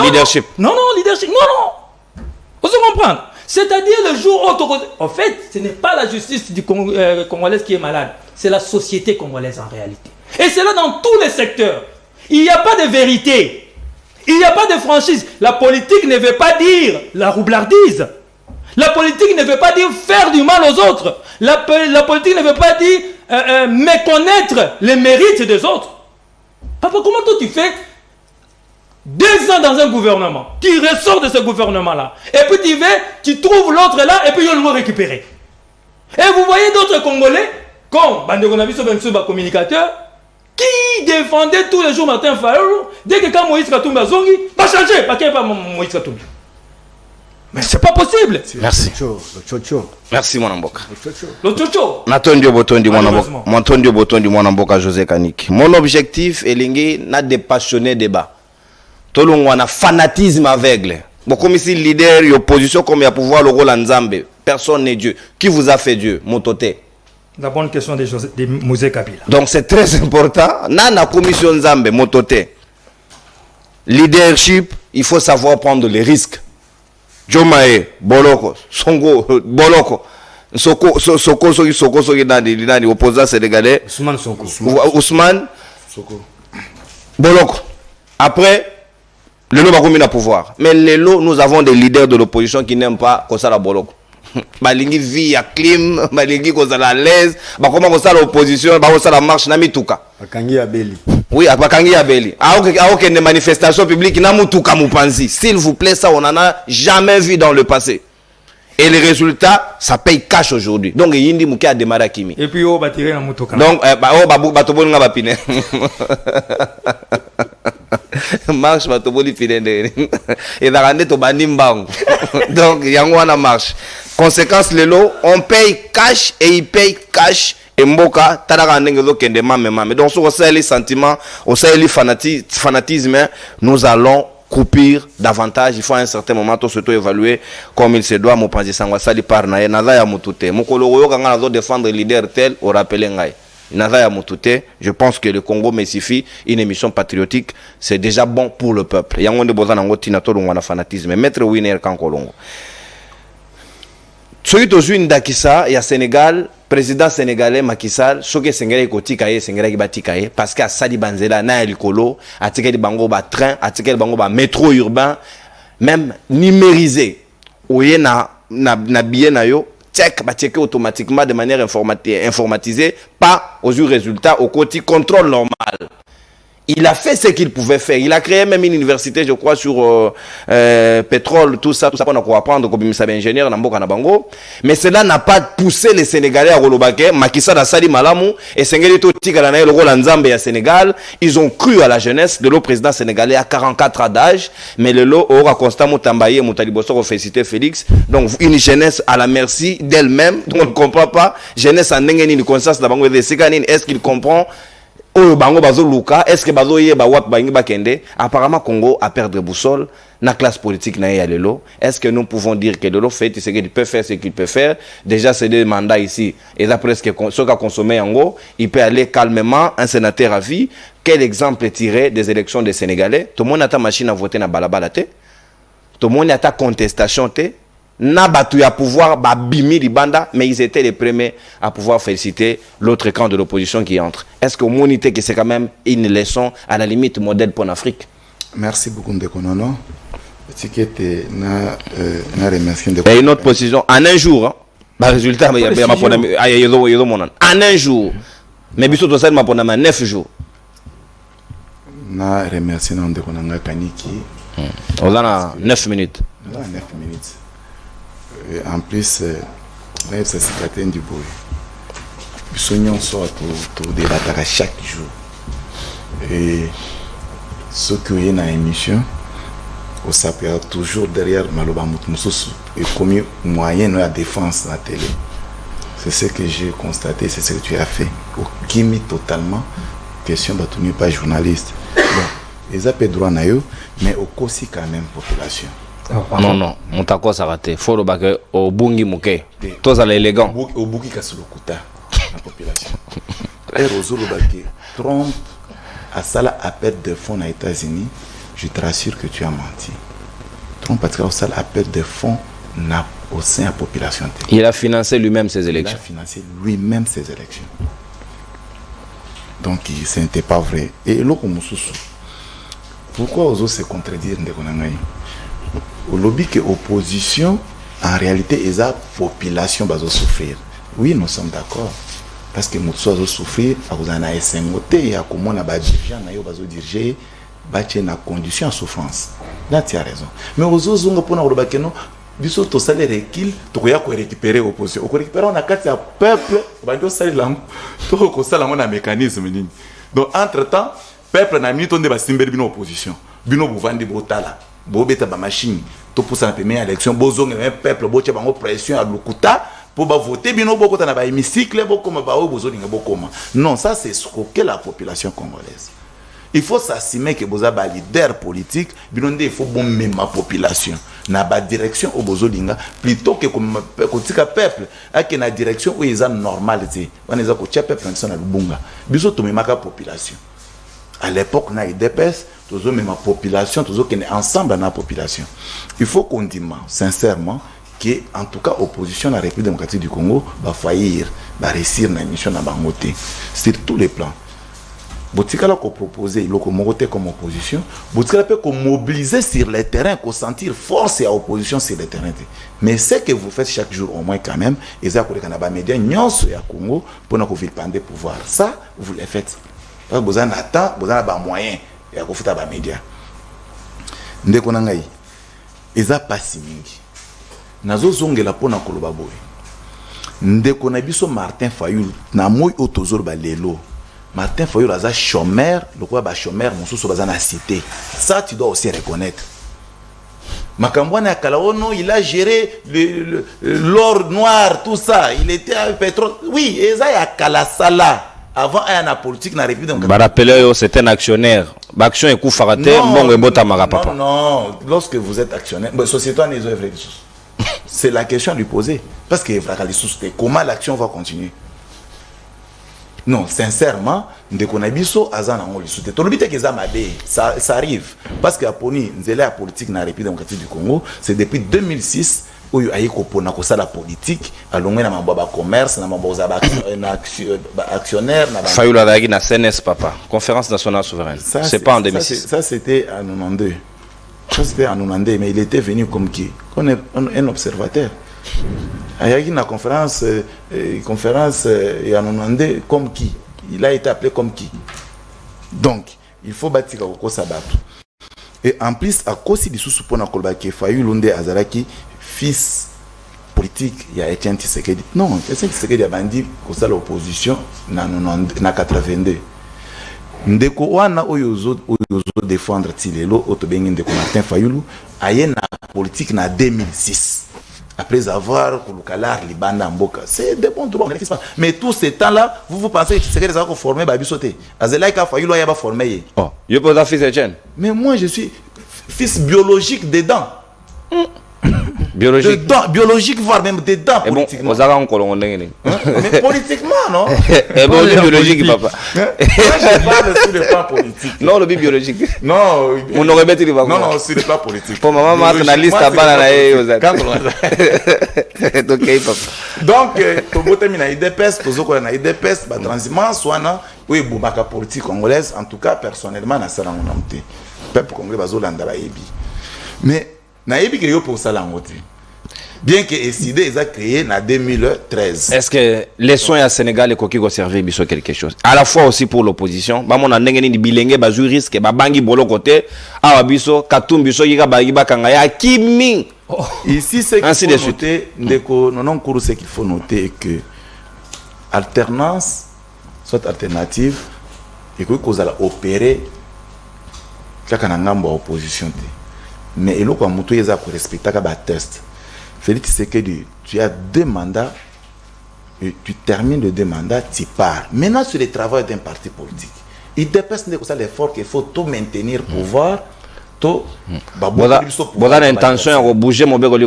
leadership. Non, leadership. Non. Vous comprenez? C'est-à-dire le jour où... En fait, ce n'est pas la justice du congolaise qui est malade. C'est la société congolaise en réalité. Et c'est là dans tous les secteurs. Il n'y a pas de vérité. Il n'y a pas de franchise. La politique ne veut pas dire la roublardise. La politique ne veut pas dire faire du mal aux autres. La politique ne veut pas dire méconnaître les mérites des autres. Papa, comment toi tu fais 2 ans dans un gouvernement, tu ressors de ce gouvernement-là, et puis tu trouves l'autre là, et puis il le récupérer. Et vous voyez d'autres Congolais, comme communicateurs, qui défendaient tous les jours Martin Fayulu, dès que quand Moïse Katumbi a zongi, va changer, pas qu'il n'y ait pas Moïse Katumbi. Mais c'est pas possible. Merci. Merci mon amboka. Le tchocho. Natondio botondi mon amboka. Natondio botondi mon amboka José Kaniki. Mon objectif est lingi na dépassionné débat. Tolong wana fanatisme aveugle. Bon comme ici leader et opposition comme il y a pouvoir le rôle en Nzambe. Personne n'est Dieu. Qui vous a fait Dieu? Motote. La bonne question de Moïse Kabila. Donc c'est très important. Na commission Nzambe Motote. Leadership, il faut savoir prendre les risques. Jomae, Boloko, Songo, Boloko, Soko, nani, opposant sénégalais. Ousmane Sonko. Ousmane, Boloko. Après, le lot va combien pouvoir. Mais les lots, nous avons des leaders de l'opposition qui n'aiment pas qu'on la Boloko. Balingi vit à clim, balingi qu'on la l'aise, comment qu'on l'opposition, qu'on la marche, n'a mis tout cas. Akangi Abeli. Oui, à Bakangi Abeli. À aucune manifestation publique, n'a moutuka moupanzi. S'il vous plaît, ça, on n'en a jamais vu dans le passé. Et les résultats, ça paye cash aujourd'hui. Donc, Yindi Mouké a démarré à Kimi. Et puis, on va tirer la moto. Donc, marche, batoboli pine. Et l'arrêté to banimbang. Donc, Yangwana marche. Conséquence, les lots, on paye cash et ils payent cash. Et Mboka, Tadarandengo Kende Mame. Donc, sur les sentiments, au sein les fanatisme, nous allons coupir davantage. Il faut à un certain moment tout évaluer comme il se doit. Mon pensée sangwasali par nae naza ya mutute. Mukolo kanga nazo défendre leader tel au rappel ngai. Naza ya mutute. Je pense que le Congo Messifi, une émission patriotique, c'est déjà bon pour le peuple. Yango de bozana ngo tina to ngwana fanatisme. Maître Winner Kankolongo. Soki tozwi ndakisa ya Sénégal, président sénégalais Macky Sall, soki Sénégalais kotika ye, Sénégalais batika ye parce que asali banzela na likolo, atikeli bango ba train, atikeli bango ba métro urbain, même numérisé. Oye na billet na yo, check ba checker automatiquement de manière informatisée, pas aux résultats au côté contrôle normal. Il a fait ce qu'il pouvait faire. Il a créé même une université, je crois, sur pétrole, tout ça pour nous apprendre comme ingénieur dans Mboka na Bango. Mais cela n'a pas poussé les Sénégalais à Rolobake. Macky Sall a sali malamu et Sénégalais tout tigana le rôle Nzambe à Sénégal. Ils ont cru à la jeunesse de l'eau président sénégalais à 44 ans d'âge. Mais le lot aura constamment tambaye Moutaliboso félicité Félix. Donc une jeunesse à la merci d'elle-même. Donc on ne comprend pas. Jeunesse en n'engeni ni conscience de Bango de Sékanine. Est-ce qu'il comprend? Bango bazo luka, est-ce que bazo ye ba wap bangi bakende? Apparemment Congo a perdu boussole na classe politique na ya lelo. Est-ce que nous pouvons dire que lelo fait ce qu'il peut faire, ce qu'il peut faire? Déjà c'est des mandats ici et là presque ce qu'a consommé en gros, il peut aller calmement un sénateur à vie. Quel exemple tiré des élections des Sénégalais? Tout le monde a ta machine à voter na balabala te. Tout le monde a ta contestation te. Na batu ya pouvoir babimi libanda, mais ils étaient les premiers à pouvoir féliciter l'autre camp de l'opposition qui entre. Est-ce que monité que c'est quand même une leçon à la limite modèle pour l'Afrique? Merci beaucoup de Konono. Na remercie de. Et une autre position en un jour, hein, bah résultat il y a ma pona en un jour. Mais biso to ça ma pona 9 jours. Na remercie de Konanga Kaniki. On a 9 minutes. 9 minutes. En plus, c'est Catherine du Boy. Nous soignons soit pour débattre à chaque jour. Et ce qui est dans l'émission, on s'appelle toujours derrière Maloba Moutmoussous et comme moyen de la défense à la télé. C'est ce que j'ai constaté, c'est ce que tu as fait. Qui met totalement question de tenir pas journaliste. Bon, ils ont pas droit à eux, mais au aussi quand même population. Non, mon tako ça raté. Faut le bac au bungi mouké. Tous à l'élégant. Au bungi kasulukuta la population. Et Rosolo baké. Trump a sala appel de fonds aux États-Unis. Je te rassure que tu as menti. Trump a sala appel de fonds au sein de la population. Il a financé lui-même ses élections. Il a financé lui-même ses élections. Donc ce n'était pas vrai. Et l'autre pourquoi Ozo se contredire Ndekonangaï? Au lobby que opposition, en réalité, les population va souffrir. Oui, nous sommes d'accord. Parce que nous sommes souffrir, nous avons un SMOT, et comment on a dirigé, on a dirigé, on a condition en souffrance. Là, tu as raison. Mais aux autres, on a dit que nous, biso to sale recul, to koya ko récupérer opposition. Ko récupérer on a quatre peuple, ba ndo sale lam, to ko sala mon mécanisme nini. Donc entre-temps, peuple na mi tonde ba simbeli bino opposition. Bino buvandi botala. Bobeta ba machine to pour ça la première élection bozonga un peuple boche bango pression à lokuta pour ba voter bino bokota na ba hémicycle bokoma ba o bozolinga bokoma. Non, ça c'est escroquer la population congolaise. Il faut s'assumer que boza ba leader politique binonde il faut bon même ma population na ba direction au bozolinga plutôt que comme kotika peuple ake na direction où ils ont normalité. Waneza ko tia peuple na lubunga. Biso to memaka population. À l'époque na IDPS toujours même la population, toujours qu'on est ensemble dans la population. Il faut qu'on dise sincèrement que, en tout cas, l'opposition à la République démocratique du Congo va faillir, va réussir dans l'émission de Bangoté, sur tous les plans. Botikala qu'on propose, l'Okomogoté comme opposition, Botikala peut qu'on mobiliser sur le terrain, qu'on sentir force et opposition sur le terrain. Mais ce que vous faites chaque jour, au moins quand même, et ça, pour les médias, nyonso ya Congo, pour nous vilipender pouvoir. Ça, vous le faites. Vous avez un temps, vous avez un moyen. Et à côté des médias. Ndeko nangai, eza pasi mingi. nazo zongela pona koloba boy ndeko na biso Martin Fayulu na moy otozor ba lelo Martin Fayulu aza chômeur le quoi ba chômeur mosusu baza na cité ça tu dois aussi reconnaître Makambwana ya Kalaono il a géré l'or noir tout ça il était avec pétrole oui eza ya Kalasala avant la politique na République ba rappeler c'est un actionnaire ba action et coup faraté mbongo ebota mara papa non lorsque vous êtes actionnaire société en les œuvres c'est la question à lui poser parce que comment l'action va continuer non sincèrement ndeko na biso azana ngoli soute to lobite ke ça arrive parce que aponi nzela ya politique na République démocratique du Congo c'est depuis 2006 oyo ayiko pona ko sala politique alongwe na mababa commerce na maboza ba actionnaire na Fayulu dagi na CNS papa conférence nationale souveraine c'est pas en 2006 ça c'était en 92 ça c'était en 92 mais il était venu comme qui comme un observateur ayaki na conférence et en 92 comme qui il a été appelé comme qui donc il faut bâtir ko sabatu et en plus à cause du sous-pona kolba ke Fayulu nde azalaki fils politique il y a Etienne Tshisekedi non Etienne Tshisekedi a bandi ko sala opposition na 82 ndeko wana oyozo défendre tilelo otobengi ndeko Martin Fayulu aye na politique na 2006 après avoir kolukalar libanda mboka c'est des bons droits mais tout ce temps là vous pensez que Tshisekedi va former babisoté azelaika Fayulu ya ba former oh yo pas fils Etienne mais moi je suis fils biologique dedans biologique dedans, biologique voire même dedans politiquement bon ozaka nkolongo ndenge mais politiquement non et bon biologique papa moi je parle sur le plan politique non le biologique non on aurait bêté le non non sur le plan politique pour maman marque na liste bana na ozaka OK papa donc to botemi na IDPS tozoko na IDPS ba transhumance wana oui bumaka politique congolaise en tout cas personnellement na sala ngona mté peuple congolais bazolanda ba yebi mais na yebi que yo pour ça la ngote bien que ECD ils a créé en 2013 est-ce que les soins à Sénégal et Koki servir biso quelque chose à la fois aussi pour l'opposition ba mona ndenge ni bilenge ba ju risque ba bangi bolo côté awa biso katumbi biso yika ba yiba kanga ya kimi ici c'est qu'il faut noter ndeko non cours c'est qu'il faut noter que alternance soit alternative et que cause la opérer kaka na ngambo opposition te mais il faut que tu aies respecté le test. Félix Tshisekedi, tu as 2 mandats, et tu termines les 2 mandats, tu pars. Maintenant, sur le travail d'un parti politique, il dépasse l'effort qu'il faut tout maintenir le pouvoir. Vous avez l'intention de bouger mon bégo.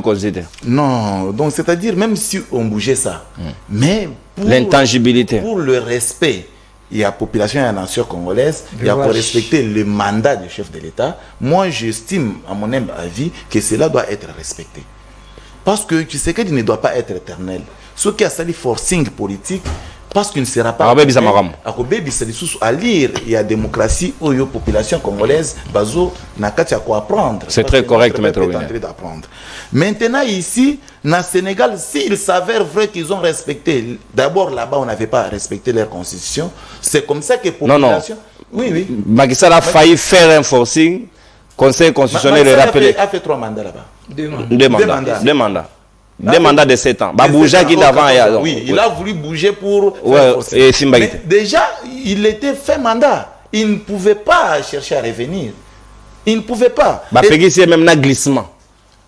Non, donc c'est-à-dire, même si on bougeait ça, mais l'intangibilité, pour le respect. Il y a la population et la nation congolaise, il y a pour respecter le mandat du chef de l'État. Moi, j'estime, à mon humble avis, que cela doit être respecté. Parce que tu sais qu'il ne doit pas être éternel. Ce qui a sali forcing politique, parce qu'il ne sera pas... À lire, il y a démocratie, où il y a population congolaise, bazo, nakati à quoi apprendre. C'est très correct, maître. Maintenant, ici, dans le Sénégal, s'il s'avère vrai qu'ils ont respecté, d'abord là-bas, on n'avait pas respecté leur constitution, c'est comme ça que population... Non. Oui, oui. Macky Sall a failli faire un forcing, Conseil constitutionnel le rappelé. Il a fait 3 mandats là-bas. 2 mandats. 2 mandats. 2 mandats de 7 ans. Bouger qui d'avant. Oui, il a voulu bouger pour... Et mais déjà, il était fait mandat. Il ne pouvait pas chercher à revenir. Il ne pouvait pas. C'est même un glissement.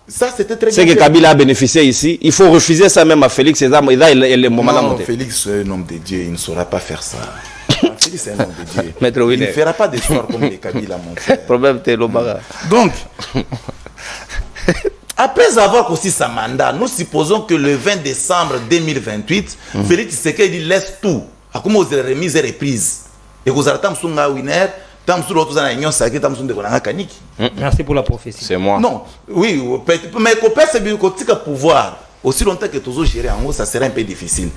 Ça, c'était très bien. C'est que Kabila a bénéficié ici. Il faut refuser ça même à Félix. Il est moment non, Félix, un homme de Dieu, il ne saura pas faire ça. Félix est un homme de Dieu. Il ne fera pas d'histoire comme les Kabila, mon frère. Problème, c'est l'Obaga. Donc, après avoir aussi sa mandat, nous supposons que le 20 décembre 2028, Félix Tshisekedi laisse tout. À comment vous avez remis et reprise. Et vous avez un winner. Merci pour la prophétie. C'est moi. Non, oui, mais le pouvoir, aussi longtemps que tu as géré en haut, ça sera un peu difficile.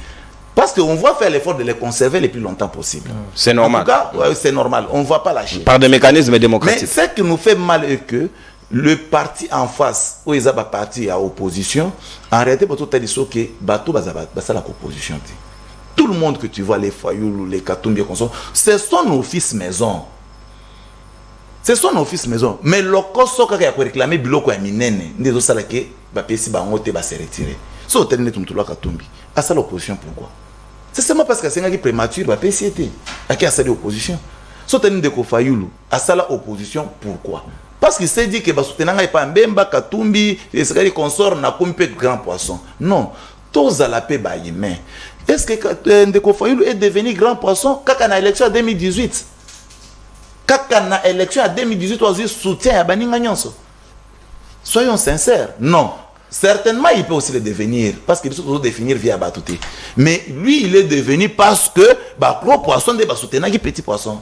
Parce qu'on va faire l'effort de les conserver le plus longtemps possible. C'est normal. En tout cas, ouais, c'est normal. On ne va pas lâcher. Par des mécanismes démocratiques. Mais ce qui nous fait mal est que le parti en face, où ils ont un parti à opposition, en réalité, tout a dit que Bato va la opposition. Tout le monde que tu vois, les Fayulu, les Katumbi, ce sont nos fils maison. Ce sont nos fils maison. Mais le coso qui a réclamé biloko ya minene, ndezo salake bapesi bango te ba se retirer so hôtel net mutula katumbi asa l'opposition pourquoi c'est seulement parce que c'est qui prématuré bapesi était aki asa l'opposition so hôtel de Kofayulu asa l'opposition pourquoi parce qu'il s'est dit que ba soutenir ngai pa Mbemba Katumbi et consort na kompe grand poisson non tous à la paix ba humain est-ce que Ndeko Fayulu est devenu grand poisson kaka na élection en 2018 kaka na élection en 2018 ozi soutien à baninga nyonso soyons sincères non certainement il peut aussi le devenir parce qu'il peut aussi définir via Batouté mais lui il est devenu parce que ba gros poisson de ba soutenir qui petit poisson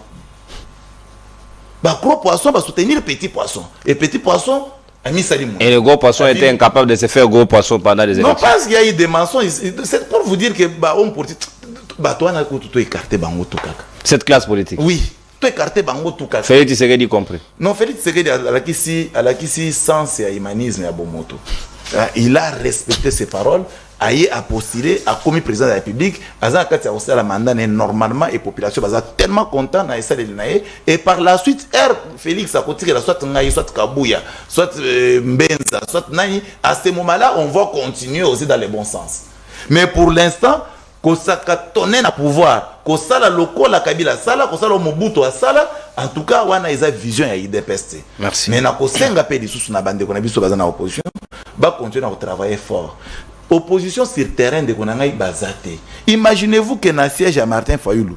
ba gros poisson va soutenir petit poisson et petit poisson a mis Salimou. Et le gros poisson était incapable de se faire gros poisson pendant les élections. Non, parce qu'il y a eu des mensonges. C'est pour vous dire que on pour toi n'a tout écarté bango tout kaka. Cette classe politique. Oui, tout écarté bango tout kaka. Félix Tshisekedi compris. Non, Félix Tshisekedi à la kisi sens et humanisme à Bomoto. Il a respecté ses paroles. Aïe a postulé, a commis président de la République, Azan Kati a aussi la mandat normalement et population baza tellement content na essa de naé et par la suite Félix a continué la soit Ngaï soit Kabouya soit Mbenza soit Nani à ce moment-là on va continuer aussi dans le bon sens. Mais pour l'instant kosaka tonner na pouvoir kosala loko la Kabila sala kosala Mobutu a sala en tout cas wana isa vision ya IDPST. Merci. Mais na kosenga pe lisusu na bande kona biso baza na opposition ba continuer à travailler fort. Opposition sur terrain de Konangaï Bazate. Imaginez-vous que dans le siège à Martin Fayulu,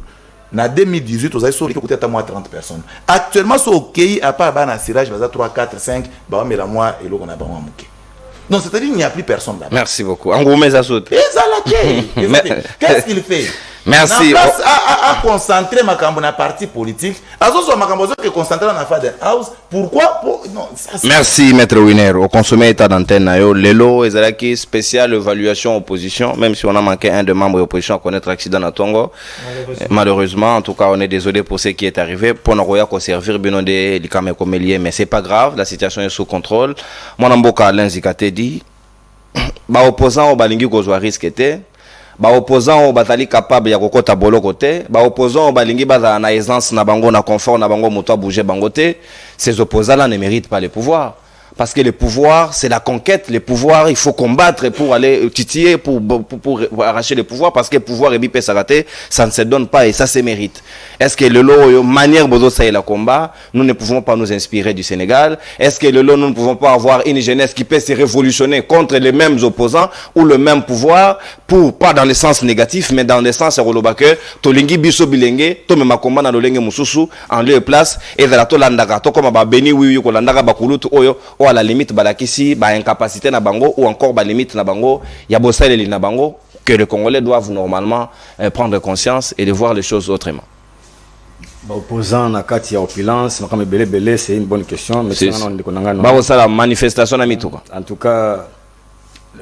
en 2018, vous avez sauvé peut-être à moins 30 personnes. Actuellement, sur le pays, à part dans le sirage, vous avez 3, 4, 5, mais la moi et l'autre, on a pas mouké. Donc, c'est-à-dire qu'il n'y a plus personne là-bas. Merci beaucoup. En gros, mais à sauter. Qu'est-ce qu'il fait? Merci. À concentrer ma cambo dans parti politique. À ce moment ma cambo que concentrer dans la Faden House. Pourquoi? Non, ça, merci Maître Winner. Au consommé état d'antenne Lelo Ezalaki spécial évaluation opposition. Même si on a manqué un de membres de l'opposition à connaître l'accident à Tongo. Malheureusement, en tout cas, on est désolé pour ce qui est arrivé. Pour nous qu'on servir Binondé, Likame Komelie, mais c'est pas grave. La situation est sous contrôle. Mon amboka Alain Zikate dit, bah opposant au balingi kozwa risque était. Ba opposant au batali capable ya kokota bolo côté ba opposant au balingi baza na aisance na bango na confort na bango moto bouger bangoté ces opposants là ne méritent pas le pouvoir parce que le pouvoir c'est la conquête le pouvoir il faut combattre pour aller titiller pour arracher le pouvoir parce que le pouvoir est bipé saraté ça ne se donne pas et ça se mérite est-ce que le lot manière bozo ça est la combat nous ne pouvons pas nous inspirer du Sénégal est-ce que le lot nous ne pouvons pas avoir une jeunesse qui peut se révolutionner contre les mêmes opposants ou le même pouvoir pour pas dans le sens négatif mais dans le sens relobake tolingi biso bilenge to me makomba na lolenge mususu en lieu et place et vers to landaka to comme ba beni wiwi ko landaka bakulutu oyo ou à la limite balakisi ba incapacité na bango ou encore ba limite na bango ya bosaleli na bango que les Congolais doivent normalement prendre conscience et de voir les choses autrement. Opposant na kati ya opulence na comme belé c'est une bonne question mais c'est la manifestation na mituka. En tout cas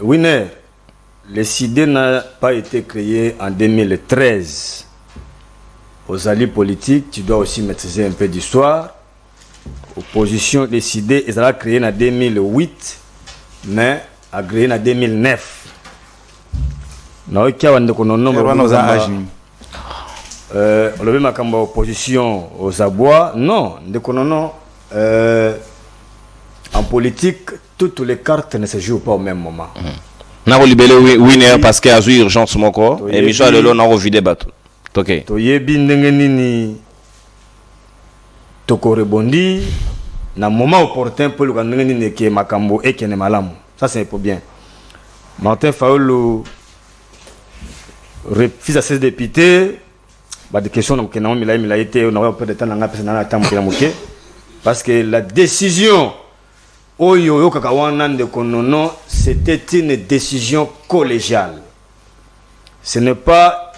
Winner le CID n'a pas été créé en 2013. Aux alliés politiques, tu dois aussi maîtriser un peu d'histoire. Opposition décidée, ils ont créé en 2008, mais a créé en 2009. On le même comme opposition aux abois, non. En politique, toutes les cartes ne se jouent pas au même moment. N'a libéré Winner parce qu'il y a eu urgence moko et Michel Lelo n'a revidé bateau. OK. To yebi ndenge nini toko rebondi na moment opportun pour le ndenge nini ke makambo et kene malamu. Ça c'est pour bien. Martin Fayulu refuse à ses députés ba de questions donc na mila été on aura peu de temps na pesa na temps moké parce que la décision Oyo kakawana de konono c'était une décision collégiale. Ce n'est pas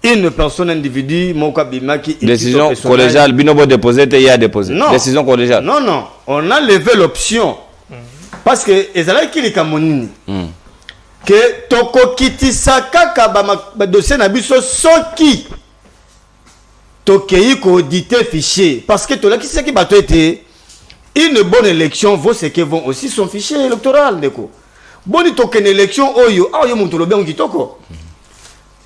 une personne individu qui décision collégiale binobo déposé il y a déposé décision collégiale non on a levé l'option parce que ezala kili kamonini que toko kitisaka ka ba dossier na biso soki tokei ko auditer fichier parce que tola kisaki bato été une bonne élection vaut ce que vont aussi son fichier électoral deko boni token élection oyo muntu lobe on kitoko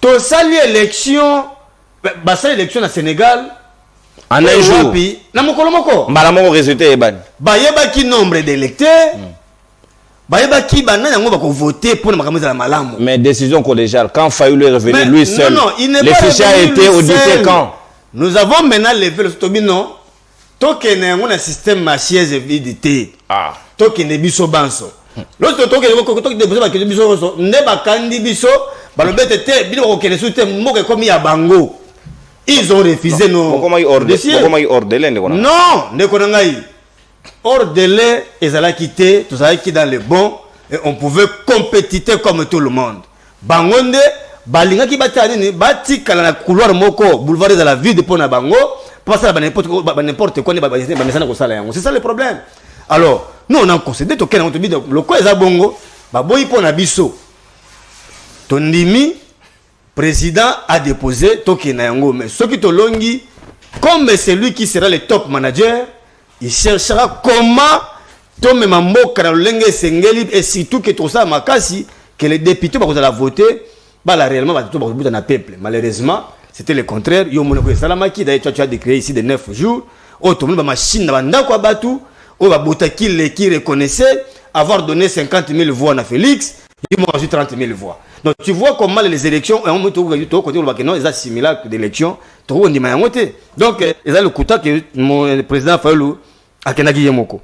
to sali élection basa élection na Sénégal en un jour na mokolo moko mbala moko résultat ebani bayeba ki nombre d'électeurs bayebaki bana yango bako voter pour makambo za malamu. Mais décision collégiale, quand Fayoulou est revenu lui seul, non, il n'est les pas fichiers a été audités quand? Nous avons maintenant levé le Tobino. Token est un système machiez évidité. Ah. Token est biso banso. L'autre token est biso ne bakandi biso. Balobete te bino ko kene soute moke comme ya bango. Ils ont refusé nos. Comment ils ordellent non, ne konangai. Ordellé ezala quitté, tout ça qui dans le bon et on pouvait compétiter comme tout le monde. Bangonde balinga ki batani ni bati kala na couloir moko boulevard de la ville de Pona Bango passer n'importe quoi c'est ça le problème. Alors nous on a concédé to kena on te dit le quoi eza bongo ba boyi pona biso tondimi président a déposé to kena yango mais ce qui to longi comme c'est lui qui sera le top manager il cherchera comment tombe mamboka na lenge sengeli et surtout que tout ça makasi que les députés va la voter bah là réellement va tout bout dans peuple. Malheureusement c'était le contraire. Yo monoko salamaki d'ailleurs tu as décrété ici de 9 jours au tout le monde machine na ndako batu au ba botaki les qui reconnaissait avoir donné 50 000 voix à Félix, ils m'ont reçu 30 000 voix. Donc tu vois comment les élections on me trouve côté non ils a similaire d'élections tout on dit ma ngoté. Donc ils a le coup que mon président Fayoulou a kenaki yemoko.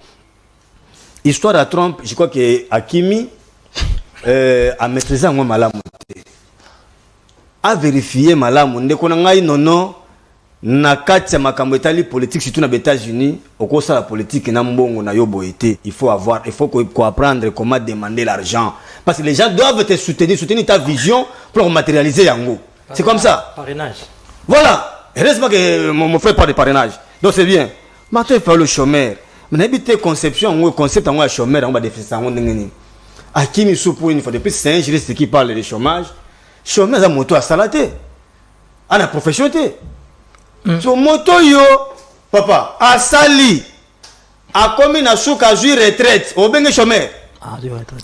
Histoire à Trump, je crois que Hakimi a maîtrisé un malamu a vérifié malamu ndeko na ngai nono na kati ya makambo etali politique surtout na États-Unis okosa la politique na mbongo na yobo été il faut apprendre comment demander l'argent parce que les gens doivent te soutenir ta vision pour matérialiser yango c'est comme ça parrainage voilà heureusement que mon frère parle de parrainage donc c'est bien Martin Fayoulou chômeur mais n'habite conception ou concept en chômeur on va définir ça on ngeni Hakimi Soupou une fois de plus c'est un juriste qui parle de chômage chômage à moto à salaté à la profession so moto yo papa a sali a commis na souka jouir retraite au bengue chômeur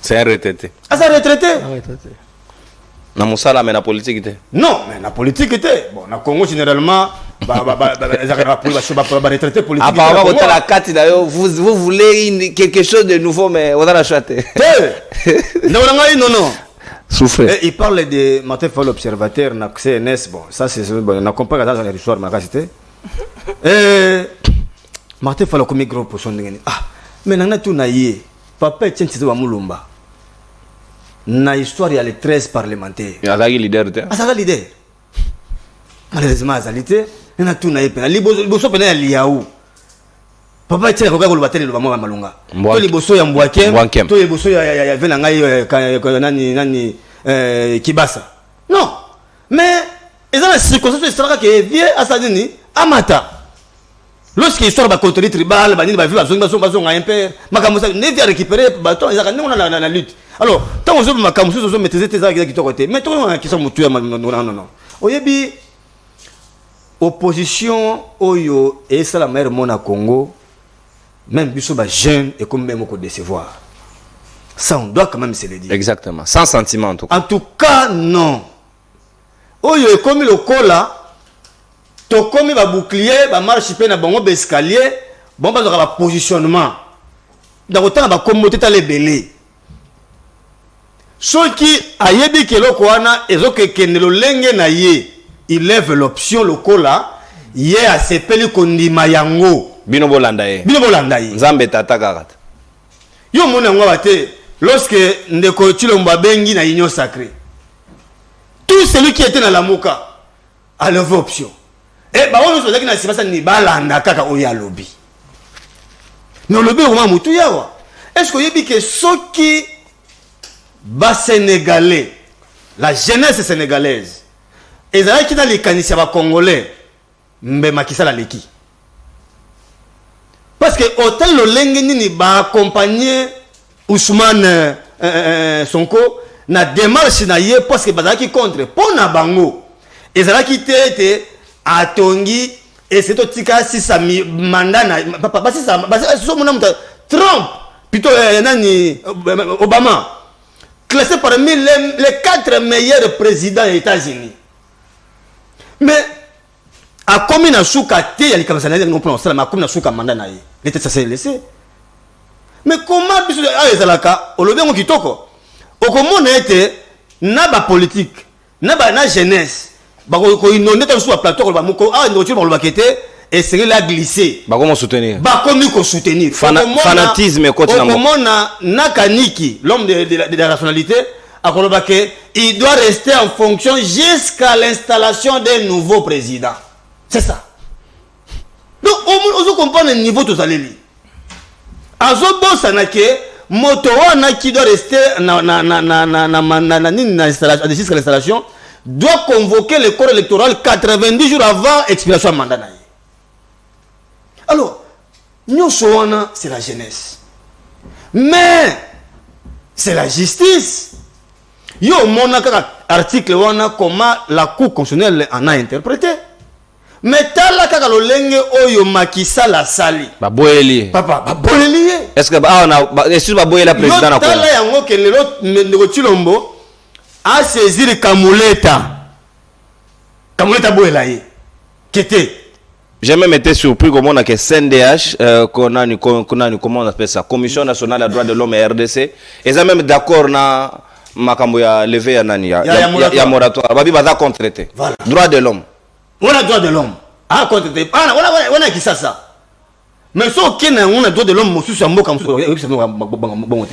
c'est un retraité a sa retraité na musala mais na politique était non mais la politique était bon na Congo généralement retraité politique apparemment vous la carte d'ailleurs vous voulez quelque chose de nouveau mais on a la chaté non souffrez. Et il parle de Martin Fayoulou observateur na CNS bon ça c'est bon on accompagne dans l'histoire ma cité Martin Fayoulou comme gros poisson ngeni ah mais nana tout na yé papa tient c'est wa mulumba na histoire il y a les 13 parlementaires azaki leader te azaka leader malheureusement azalité nana tout na yé pena liboso pena ya liaou papa tient ko ko bateli lo bamwa malunga to liboso ya mbwakem to liboso ya vena ngai nani Kibasa non mais ils ont la circonstance histoire que vieux asadini amata lorsque l'histoire va contre tribal banini va vivre bazonga impère makambo ça ne vient récupérer bâton ils ont la lutte alors tant aux makambo ça sont maîtriser tes qui to côté mais toi qui sont mutu non oyebi opposition oyo et ça la meilleure mona Congo même biso ba jeune et comme même ko décevoir ça on doit quand même se le dire exactement sans sentiment en tout cas non oyo e comme le cola to comme ba bouclier ba marche pe na bango ba escalier bon ba ba positionnement dans autant ba communauté ta lebele ceux qui ayebi ke loko wana ezoke kenelo lenge na ye il lève l'option le cola ye a sepeli kondima yango bino bolanda ye nzambe tata kakata yo mona ngwa te lorsque ndeko Chilombo bengi na union sacrée tout celui qui était dans la moka a levé option et ba on se dit na sibasa ni balanda kaka oya lobby mais lobby comment mutu yawa est-ce que yebi que ceux qui ba sénégalais la jeunesse sénégalaise et ça qui dans les kanisia ba congolais mbe makisa la leki parce que hôtel Lolenge nini ba accompagner Ousmane Sonko na démarche na ye parce que bazaki contre pona bango ezalaki tete atongi et c'est au tika si ça mandat na papa si ça so mona Trump plutôt nani Obama classé parmi les 4 meilleurs présidents des États-Unis mais a commis na souka te ya likamasa na non prononcer ma commis na souka mandat na ye l'état ça s'est laissé Mais comment biso ezalaka olobengo kitoko okomona ete na ba politique na jeunesse ko inonder sur le plateau ba moko ndotilo ba bakete et c'est la glisser ba comment soutenir soutenir fanatisme côté na nakaniki l'homme de la rationalité il doit rester en fonction jusqu'à l'installation d'un nouveau président. C'est ça. Donc on comprend le niveau de Zaleli. Azobo sanake moto wana qui doit rester jusqu'à l'installation doit convoquer le corps électoral 90 jours avant expiration du mandat. Alors, nous sommes c'est la jeunesse. Mais c'est la justice. Yo mona kaka article wana comment la Cour constitutionnelle en a interprété. Mais tala kaka lolenge oyo makisa la sali. Ba boyeli. Papa, ba boyeli. Est-ce que est-ce ba boyela président na ko? Tala yango ke lelo ndeko Chilombo a saisir Kamuleta. Kamuleta boyela ye. Kete. J'ai même été surpris comment on a que CNDH, comment on appelle ça, Commission nationale des droits de l'homme et RDC, ils ont même d'accord na makambo ya levé ya nani ya moratoire. Babi baza contreté. Droit de l'homme. On a droit de l'homme. Ah contreté. On a qui ça. Mais ce qui est on a droit de l'homme monsieur Samboka.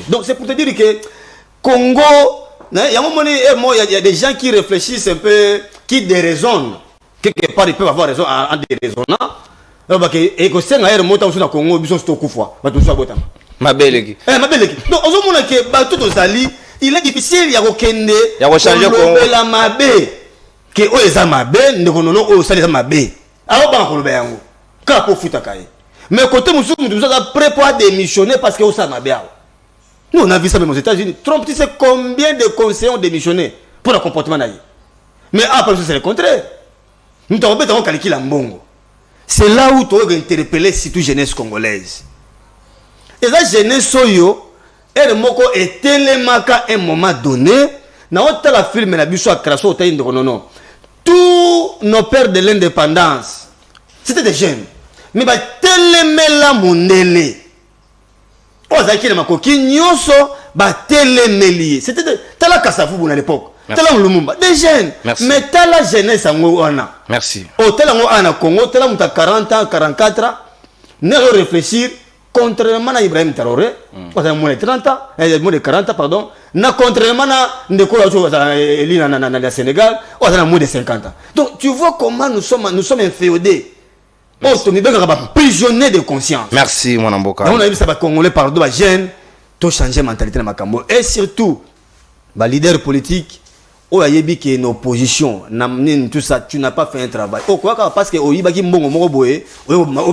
Donc c'est pour te dire que Congo, il y a des gens qui réfléchissent un peu, qui déraisonnent. Quelque part ils peuvent avoir raison en déraisonnant. Et que c'est un montant sur le Congo, ils sont stockoufois. Mabeleki. Mabeleki. Donc on a que tout aux il est difficile il y a aucun changer la mabe que oeza mabe ndokonono o salisa mabe. Alors ba ko lobengo. Ka po futa kai. Mais côté musu nous a prêt pour démissionner parce que o sa mabe. Nous on a vu ça même aux États-Unis. Trump tu sais combien de conseillers ont démissionné pour le comportement naïe. Mais après c'est le contraire. Nous t'avons pas calculé mbongo. C'est là où tu dois interpeller surtout jeunesse congolaise. Et la jeunesse soyo elle moko etelemaka un moment donné na otala film na biso akraso otayinde non. Tous nos pères de l'indépendance c'était des jeunes. Mais ba telemela mondele. Ozaki na makoki nyoso ba telemeli. C'était tala Kasavubu à l'époque. Tala Lumumba des jeunes. Merci. Mais tala jeunesse ango wana. Merci. O tala ngo ana Congo tala muta 40 ans 44 ans ne réfléchir. Contrairement à Ibrahim Traoré, parce qu'il a 30 ans, moins de 40 ans, pardon, contrairement à Ndeko au Sénégal, on a moins de 50 ans. Donc tu vois comment nous sommes inféodés. On sommes prisonniers de conscience. Merci, mon amboka. On a vu ça, les Congolais, pardon, les jeunes, tout changer la mentalité de Makambo. Et surtout, les leaders politiques, oh, il y a une opposition, tout ça, tu n'as pas fait un travail. Oh, quoi, parce que oh, il y a un bon moment,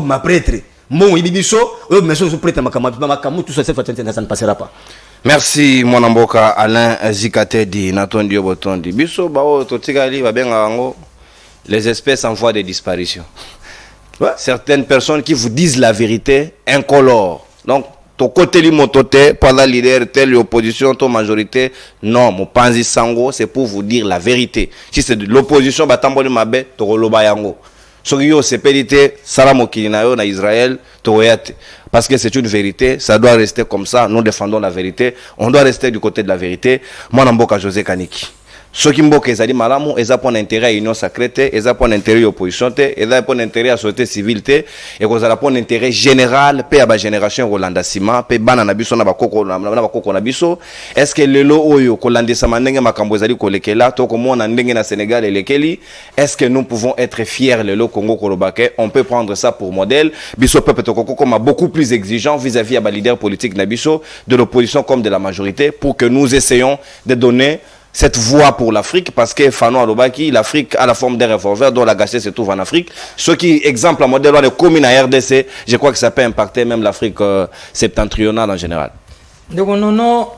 ma prêtre. Bon, il dit mais je suis prêt à tout ça, ça ne passera pas. Merci, mon amboka Alain Zikate di Natondi Obotondi. Biso bao totigali ba benga ngo les espèces en voie de disparition. Ouais. Certaines personnes qui vous disent la vérité incolore. Donc ton côté li motote pendant leader telle opposition ton majorité non mon panzi sango c'est pour vous dire la vérité. Si c'est de l'opposition ba tamboli mabe to koloba yango. Soyo sepelité salamokili na yo na Israël toyate parce que c'est une vérité, ça doit rester comme ça. Nous défendons la vérité, on doit rester du côté de la vérité. Moi namboka José Kaniki. Ceux qui mboka ezali malamu eza pour intérêt à union sacrée, eza pour intérêt opposition te, eza pour intérêt à société civile te et kozala pour intérêt général pe ba génération Rolanda Sima pe bana na biso na bakoko na biso. Est-ce que lelo oyo kolandisa mandenge makambo ezali kolekela to komona ndenge na Sénégal elekeli? Est-ce que nous pouvons être fiers lelo Congo Kolobake? On peut prendre ça pour modèle. Biso peuple tokoko comme beaucoup plus exigeant vis-à-vis à ba leader politique na biso de l'opposition comme de la majorité pour que nous essayons de donner cette voie pour l'Afrique, parce que Fano Alobaki, l'Afrique a la forme d'un revolver dont la gâchette se trouve en Afrique. Ce qui, exemple, un modèle de commune à RDC, je crois que ça peut impacter même l'Afrique septentrionale en général. Donc, non,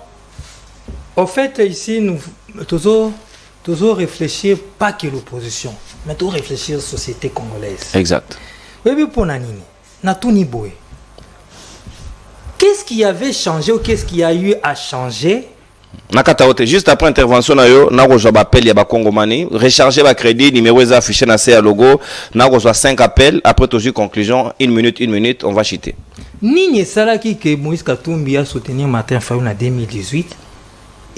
au fait, ici, nous toujours réfléchir, pas que l'opposition, mais toujours réfléchir à la société congolaise. Exact. Oui, pour Nanini, Natuni Boé. Qu'est-ce qui avait changé ou qu'est-ce qui a eu à changer? Nakataote, juste après intervention na yo, na rejoa appel ya ba Congomani, recharger ba crédit, numéro est affiché na CA logo, na rejoa 5 appels, après toujours conclusion, 1 minute, on va chiter. Nini salaki que Moïse Katumbi a soutenu Martin Fayulu en 2018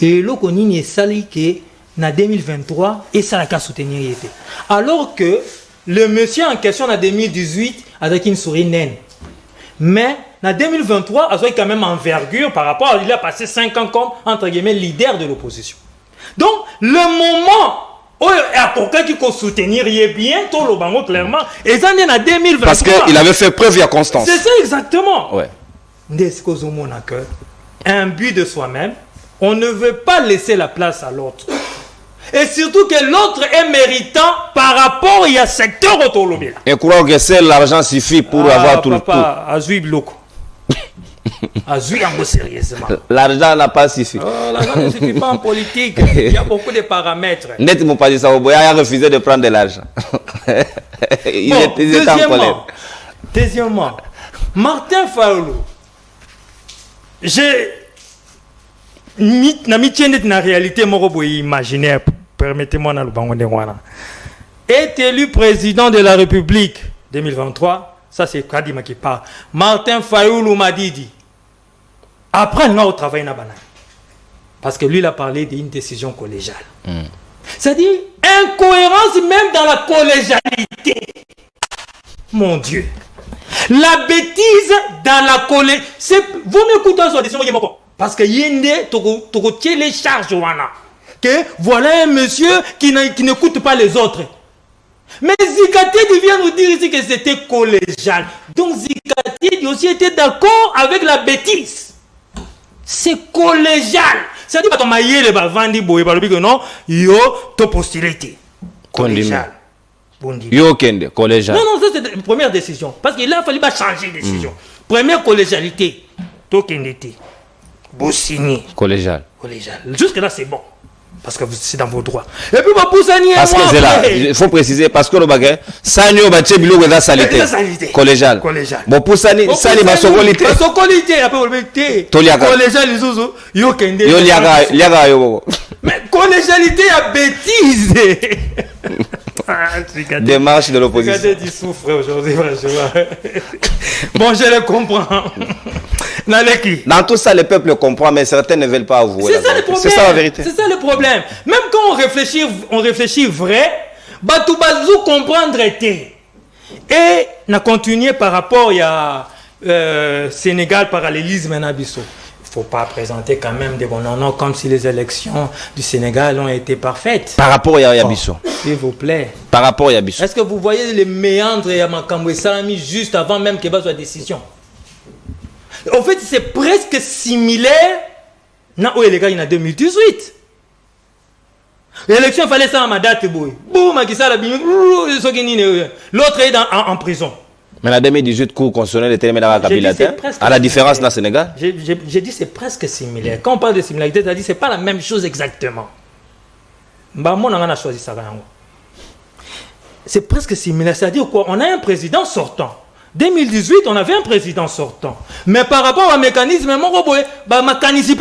et loko nini sali que en 2023 et ça a soutenir été. Alors que le monsieur en question en 2018 avec une souris naine. Mais en 2023, il a quand même envergure par rapport à il a passé 5 ans comme entre guillemets leader de l'opposition. Donc le moment où il y a quelqu'un qui peut soutenir bien tout le bango clairement et ça en 2023. Parce qu'il avait fait preuve de constance. C'est ça exactement. Ouais. Un but de soi-même, on ne veut pas laisser la place à l'autre. Et surtout que l'autre est méritant par rapport à secteur automobile. Et croire que seul l'argent suffit pour avoir tout le tout. Sérieusement. L'argent n'a pas suffi. L'argent ne suffit pas en politique. Il y a beaucoup de paramètres. Net mon pas dit ça, il a refusé de prendre de l'argent. Il était en colère. Deuxièmement, Martin Fayulu, na réalité imaginaire, permettez-moi na est élu président de la République 2023. Ça c'est Kadima qui parle. Martin Fayulu m'a dit après nous au travail na banane. Parce que lui il a parlé d'une décision collégiale. C'est-à-dire incohérence même dans la collégialité. Mon Dieu. La bêtise dans la collégialité. Vous m'écoutez sur la décision parce que yende toko les charges wana. Que voilà un monsieur qui n'écoute pas les autres. Mais Zikate vient nous dire ici que c'était collégial. Donc Zikate aussi était d'accord avec la bêtise. C'est collégial. C'est-à-dire que tu as vandi boye que non, yo to postulité. Collégial. Yo kende collégial. Non, ça c'est la première décision parce qu'il a fallu changer de décision. Première collégialité. To kendete. Bossini. Collégial. Jusque là c'est bon. Parce que c'est dans vos droits. Et puis, ma poussani, parce que c'est là, il faut préciser, parce que le bagage, ça n'y a pas de bilo de salité. Collégial. Bon, poussani, ça n'y a pas de qualité. Parce que qualité, après, on le collégial, les autres, yo kende. Yo liaga, yo. Mais collégialité à bêtise. Démarche de l'opposition. Regardez, il souffre aujourd'hui, bon, je le comprends. Dans tout ça, le peuple comprend, mais certains ne veulent pas avouer. C'est ça le problème. C'est ça la vérité. C'est ça le problème. Même quand on réfléchit vrai, Batou Bazou comprendre était. Et on a continué par rapport à Sénégal parallélisme Nabiso. Il ne faut pas présenter quand même des bons noms comme si les élections du Sénégal ont été parfaites. Par rapport à Yabiso. S'il vous plaît. Par rapport à Yabiso. Est-ce que vous voyez les méandres et Makambo et Salami juste avant même qu'il y ait soit décision? En fait, c'est presque similaire à l'élection en 2018. L'élection, il fallait ça à ma date. L'autre est en prison. Mais en 2018, cours constitutionnel était mis dans la capitale. À la différence dans le Sénégal. J'ai dit c'est presque similaire. Quand on parle de similarité, c'est-à-dire c'est pas la même chose exactement. Moi, on a choisi ça. C'est presque similaire. C'est-à-dire quoi? On a un président sortant. 2018, on avait un président sortant. Mais par rapport au mécanisme, mécanisme,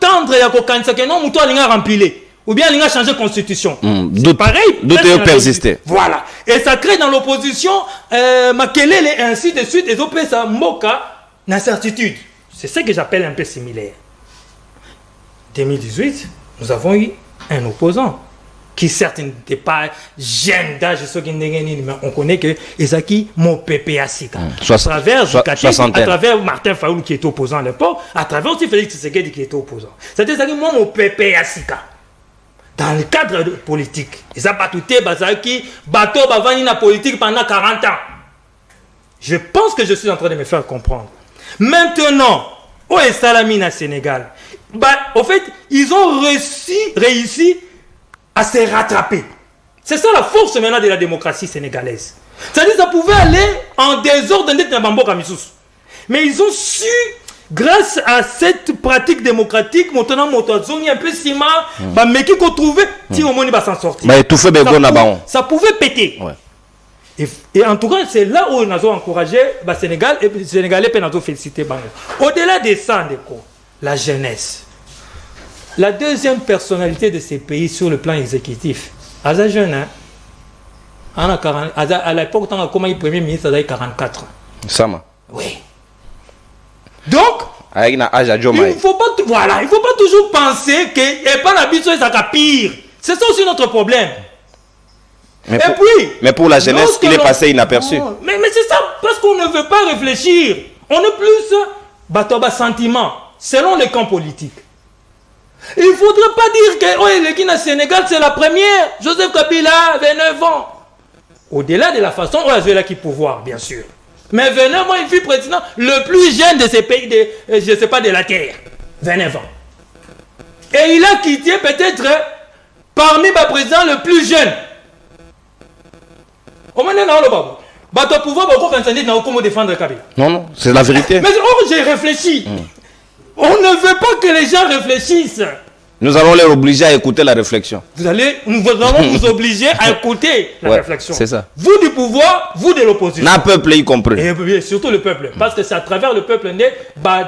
tendre à remplir. Ou bien il a changé de constitution. C'est pareil. D'autres persister. Voilà. Et ça crée dans l'opposition, Makelele et ainsi de suite, et autres ça moka l'incertitude. C'est ce que j'appelle un peu similaire. 2018, nous avons eu un opposant qui certes n'était pas jeune d'âge, mais on connaît que Ezaki mon pépé Asika. À travers Martin Fayulu qui était opposant à l'époque, à travers aussi Félix Tshisekedi qui était opposant. C'est-à-dire que moi mon pépé Asika. Dans le cadre politique, ils ont battuté Bazaki, bateau bavani na politique pendant 40 ans. Je pense que je suis en train de me faire comprendre. Maintenant, où est Salami na Sénégal? Au fait, ils ont réussi à se rattraper. C'est ça la force maintenant de la démocratie sénégalaise. C'est-à-dire que ça pouvait aller en désordre d'être Bamboka Missous. Mais ils ont su, grâce à cette pratique démocratique, maintenant, un peu ciment, mais qui qu'on trouvait, si au moins il va s'en sortir. Ça pouvait péter. Ouais. Et en tout cas, c'est là où nous avons encouragé le Sénégal et les Sénégalais peuvent féliciter. Au-delà de ça, la jeunesse. La deuxième personnalité de ces pays sur le plan exécutif, Aza jeune, hein? À l'époque, comment il premier ministre, il avait 44 ans. Sama. Oui. Donc, Avec na âge à Joe il ne faut pas toujours penser que et pas l'habitude ça pire. C'est ça aussi notre problème. Mais pour la jeunesse, il est passé inaperçu. Non, mais c'est ça, parce qu'on ne veut pas réfléchir. On est plus batoba sentiment, selon les camps politiques. Il ne faudrait pas dire que oh, le Guinée Sénégal, c'est la première. Joseph Kabila, 29 ans. Au-delà de la façon où il a qui pouvoir, bien sûr. Mais 29 ans, il fut président le plus jeune de ces pays, je ne sais pas, de la terre. 29 ans. Et il a quitté peut-être parmi les présidents le plus jeune. On m'a dit, non, pouvoir comment défendre Kabila. Non, c'est la vérité. Mais j'ai réfléchi. On ne veut pas que les gens réfléchissent. Nous allons les obliger à écouter la réflexion. Nous allons vous obliger à écouter la réflexion. C'est ça. Vous du pouvoir, vous de l'opposition. Le peuple y compris. Et surtout le peuple. Parce que c'est à travers le peuple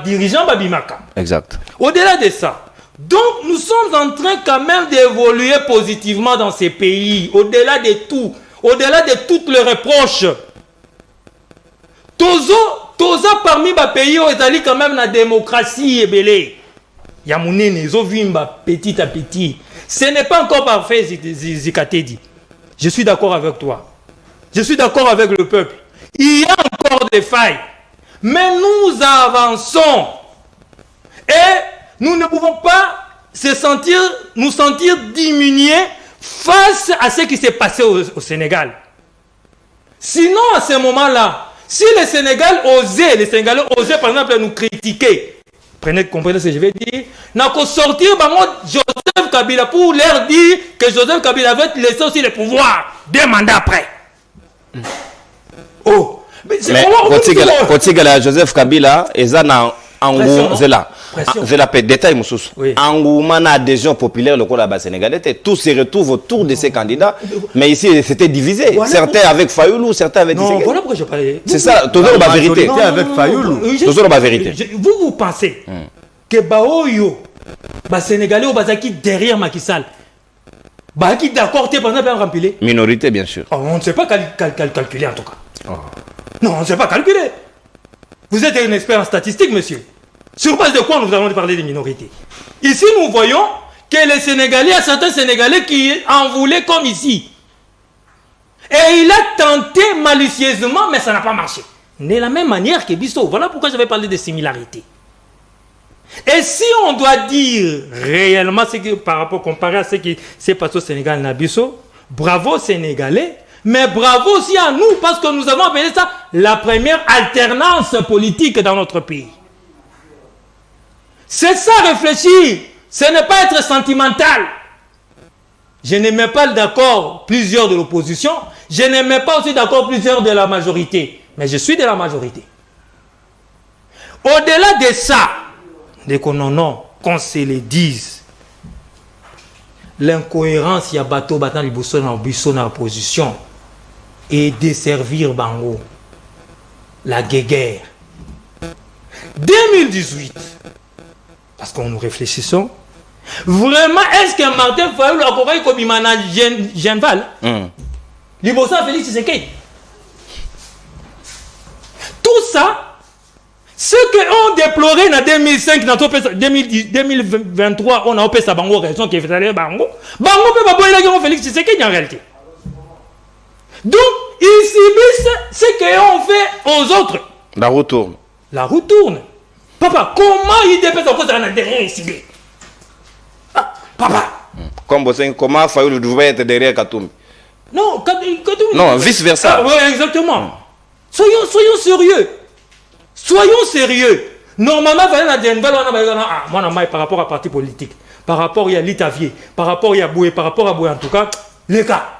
dirigeant Babimaka. Exact. Au-delà de ça, donc nous sommes en train quand même d'évoluer positivement dans ces pays. Au-delà de tout. Au-delà de toutes les reproches. Toza parmi les pays où ils ont quand même la démocratie et belé. Il y a mon nez, ils ont vu petit à petit. Ce n'est pas encore parfait, Zikatedi. Je suis d'accord avec toi. Je suis d'accord avec le peuple. Il y a encore des failles. Mais nous avançons. Et nous ne pouvons pas nous sentir diminués face à ce qui s'est passé au Sénégal. Sinon, à ce moment-là, si les Sénégalais osaient, par exemple, nous critiquer, comprenez ce que je vais dire, n'a qu'à sortir Joseph Kabila pour leur dire que Joseph Kabila avait laissé aussi le pouvoir 2 mandats après. Oh, mais quand Joseph Kabila est je l'appelle détail Moussous. Engouement adhésion populaire le Colaba sénégalais, tout se retrouve autour de ces candidats, mais ici c'était divisé. Voilà, certains avec Fayoulou, certains avec non, voilà pourquoi je parlais. C'est ça, toujours la vérité. Non, avec Fayoulou. Toujours la vérité. Vous pensez que Baoyo, Sénégalais ou Bazaki derrière Macky Sall, qui d'accord, par exemple, remplir minorité bien sûr. Oh, on ne sait pas calculer en tout cas. Oh. Non, on ne sait pas calculer. Vous êtes un expert en statistique, monsieur. Sur base de quoi nous allons parler des minorités? Ici, nous voyons que les Sénégalais, il y a certains Sénégalais qui en voulaient comme ici. Et il a tenté malicieusement, mais ça n'a pas marché. De la même manière que Bissot. Voilà pourquoi j'avais parlé de similarités. Et si on doit dire réellement ce que, par rapport, comparé à ce qui s'est passé au Sénégal, Nabisso, bravo Sénégalais, mais bravo aussi à nous, parce que nous avons appelé ça la première alternance politique dans notre pays. C'est ça réfléchir, ce n'est pas être sentimental. Je ne mets pas d'accord plusieurs de l'opposition, je ne mets pas aussi d'accord plusieurs de la majorité, mais je suis de la majorité. Au-delà de ça, qu'on se le dise, l'incohérence, il y a bateau battant les boussons dans l'opposition et desservir Bango, la guéguerre. 2018, parce qu'on nous réfléchissons, vraiment, est-ce que Martin Fayoulou a corrigé comme il m'a dit Genval? Les boussons Félix Tshisekedi. Tout ça, ce qu'on déplorait en 2005, dans 2023, on a opé sa Bango raison qui est fait Bango. Bango peut pas boire Félix Tshisekedi en réalité. Donc, ils subissent ce qu'on fait aux autres. La roue tourne. La roue tourne. Papa, comment il dépêche en cause de la derrière ici? Papa. Comment Fayoulou devait être derrière Katoumi? Non, Katoumi. Non, vice-versa. Oui, exactement. Soyons sérieux. Soyons sérieux. Normalement, par rapport à parti politique, par rapport à l'Itavier, par rapport à Boué, par rapport à Boué, en tout cas, les cas.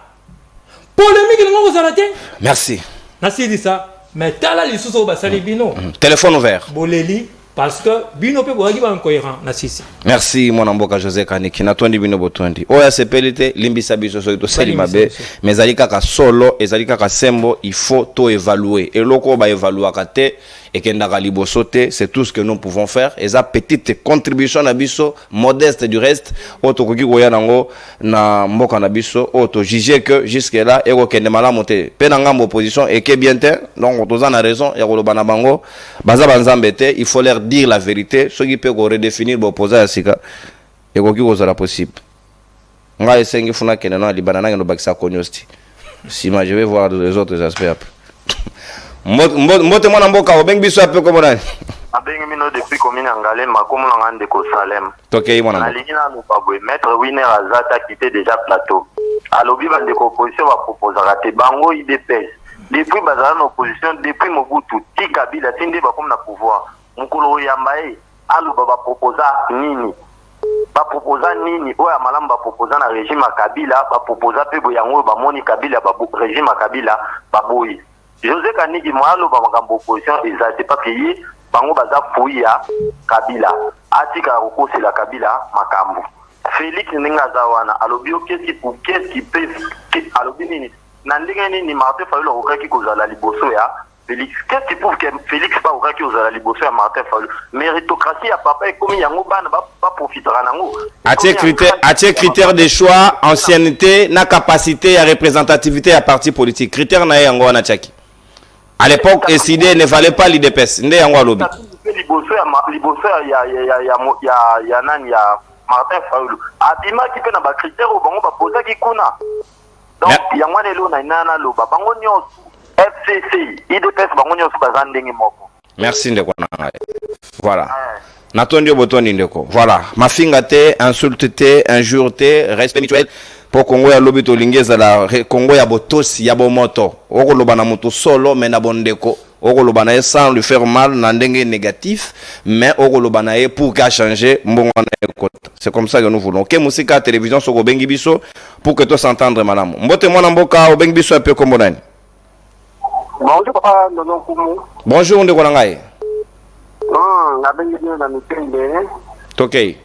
Polémique, vous arrêtez? Merci. Merci dit ça. Mais t'as là les sous basali bino. Téléphone ouvert. Boleli parce que bino peut boire ba incohérent na sisi. Merci mon amboka José Kaniki na tondi bino botondi. Oya sepelite limbisa biso so to seli mabe mais ali kaka solo ezali kaka sembo il faut to évaluer et loko ba évaluer kate et kendaka liboso te, c'est tout ce que nous pouvons faire. Et ça petite contribution na biso modeste du reste auto koki koya nango na mboka na biso auto juger que jusque là et ko kende malamu te. Pe na ngambo opposition et que bien te. Donc toza na raison ya koloba na bango baza banzambe te, il faut leur dire la vérité, ce qui peut ko redéfinir l'opposant ya sika et koki kozala possible. Nga esengi funa kende na libana na ngeno bakisa konyosti. Si moi je vais voir les autres aspects après. Mbote mwana mboka obeng biso ape ko monani. Abengi mino depuis commune Ngale makomo na ngande ko Salem. Tokei mwana. Na lingina no babwe maître Winner Azata quitté déjà plateau. Alobi bande ko opposition va proposer raté bango IDPS. Depuis bazala na opposition depuis Mobutu ti Kabila tinde ba comme na pouvoir. Mukolo yambaye alu baba proposa nini? Ba proposa nini oya malamu ba proposa na régime Kabila ba proposa pe boyango ba moni Kabila ba régime Kabila ba boyi. José Kaniki mwalo ba makambo opposition ezate pas payé bango baza fuya Kabila atika kokosi la Kabila makambo. Félix Ningaza wana alobi qu'est-ce qui peut alobi nini na ndenge nini Martin Fayulu okaki kozala liboso ya Félix, qu'est-ce qui prouve que Félix pas au qui aux liboso à Martin Fayulu? Méritocratie à papa et comme yango ban pas profitera nango. A-t-il critère de choix, ancienneté, na capacité à représentativité à parti politique. Critère na yango na tchaki. À l'époque, SID ne valait pas l'IDPS. Nde yango lobby. Liboso ya nani ya Martin Fayulu. Abima qui peut na ba critère au bango ba posa ki kuna. Donc yango lelo na nana loba bango nyos FCC, IDPS bangonyo subazandenge moko. Merci ndeko na. Voilà. Natondi botoni ndeko. Voilà. Mafinga te, insulte te, injure te, respect mutuel. Pour Congo ya lobi to lingeza la Congo ya botosi ya bomoto. Oko loba na moto solo mais na bondeko. Oko loba na sans lui faire mal na ndenge négatif, mais oko loba na pour qu'à changer mbongo na ekota. C'est comme ça que nous voulons. Que musika télévision soko bengi biso pour que to s'entendre malamu. Mbote mwana mboka obengi biso ape kombo nani. Bonjour papa, Nono Kumu. Bonjour ndeko na ngai. Na bengi na mitende. Tokei.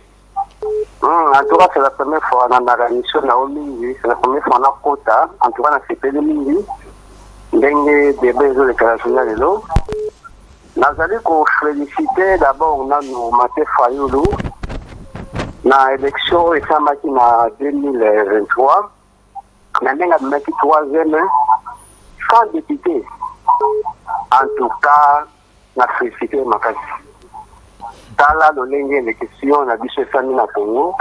En tout cas, c'est la première fois dans la mission na Omingi, c'est la première fois na Kota, en tout cas na CPD Mingi. Ndenge débat de déclaration de l'eau. Nazali ko féliciter d'abord na no Martin Fayulu na élection esamaki na 2023. Na ndenga maki 3e sans député. En tout cas, na félicité makasi. Tala lolenge les questions na biso famille na Congo.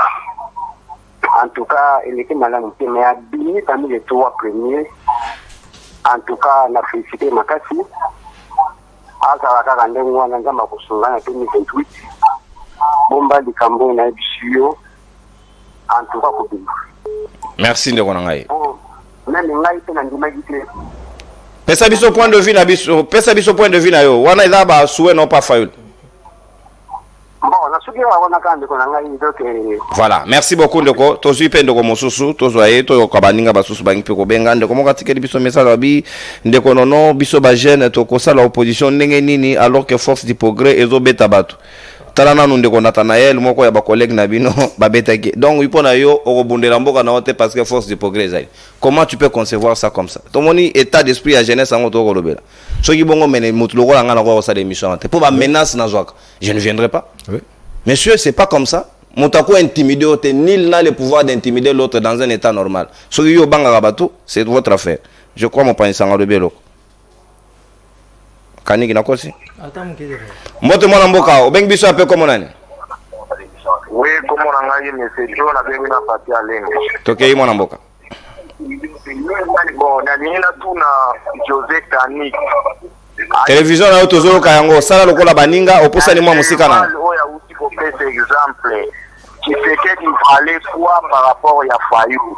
En tout cas, il était malade mais abimi parmi les 3 premiers. En tout cas, na félicité makasi. Aka kaka ndengo wana nzamba kusunga na 2028. Bomba likambo na bisio. En tout cas kobima. Merci ndeko na ngai. Même ngai pe na ndima gite. Pesa biso point de vue na biso, pesa biso point de vue na yo. Wana ila ba souhait non pas Fayulu. Bon, na suki wa wana kande ko na ngai ndoke. Voilà, merci beaucoup ndeko. Tozui pe ndeko mosusu, tozwaye to yokabaninga basusu bangi pe ko benga ndeko moka tikeli biso message bi ndeko nono biso ba jeune to ko sala opposition ndenge nini alors que force du progrès ezo beta batu. Tala nanu ndeko Nathanaël moko ya ba collègue na bino ba betaki. Donc ipona yo okobundela mboka na ote parce que force du progrès zai. Comment tu peux concevoir ça comme ça? Tomoni état d'esprit à jeunesse en auto kolobela. Soki bongo mene mutu lokola nga na ko sa émission te. Pour ba menace na zwaka. Je ne viendrai pas. Oui. Monsieur, c'est pas comme ça. Moutako intimider ote nul n'a le pouvoir d'intimider l'autre dans un état normal. Soki yo banga rabato, c'est votre affaire. Je crois mon pani sanga lobelo. Kaniki nakosi? Mbote mwana mboka, obengi biso ape komo nani? Oui, komo na ngai monsieur Jo na bengi na Fatia Lengo. Tokei mwana mboka. Bon, na nina tuna José Kaniki. Télévision na yoto zolo kayango sala lokola baninga oposa ni mwa musika na. Oya uti ko pesa exemple. Qui fait qu'il fallait quoi par rapport à Fayulu.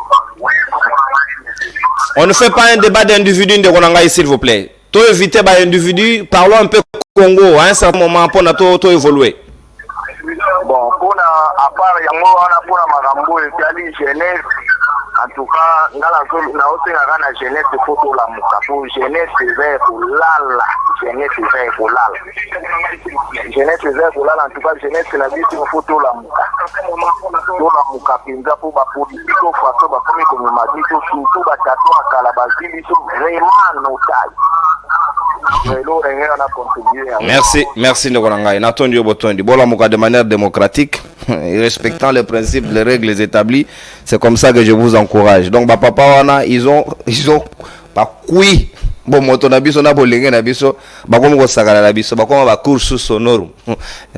On ne fait pas un débat d'individu de Konanga s'il vous plaît. To éviter ba individu, parlons un peu Congo à un certain moment pour to évoluer. Bon, pour à part yango wana pour makambo et puis jeunesse en tout cas ngala na osenga kana jeunesse photo la muka pour jeunesse vers kulala jeunesse vers kulala jeunesse vers kulala en tout cas jeunesse na biso photo la muka pinza pour ba politique façon ba comme comme m'a dit surtout ba tato akala ba biso vraiment notai Merci Ndokonangai. Natondi Obotondi. Bola Mouka de manière démocratique, et respectant les principes, les règles établies. C'est comme ça que je vous encourage. Donc, bah, papa, wana, ils ont pas oui. Bon, moto na biso na bolenge na biso, ba komo ko sakala na biso, ba komo ba course sonoro.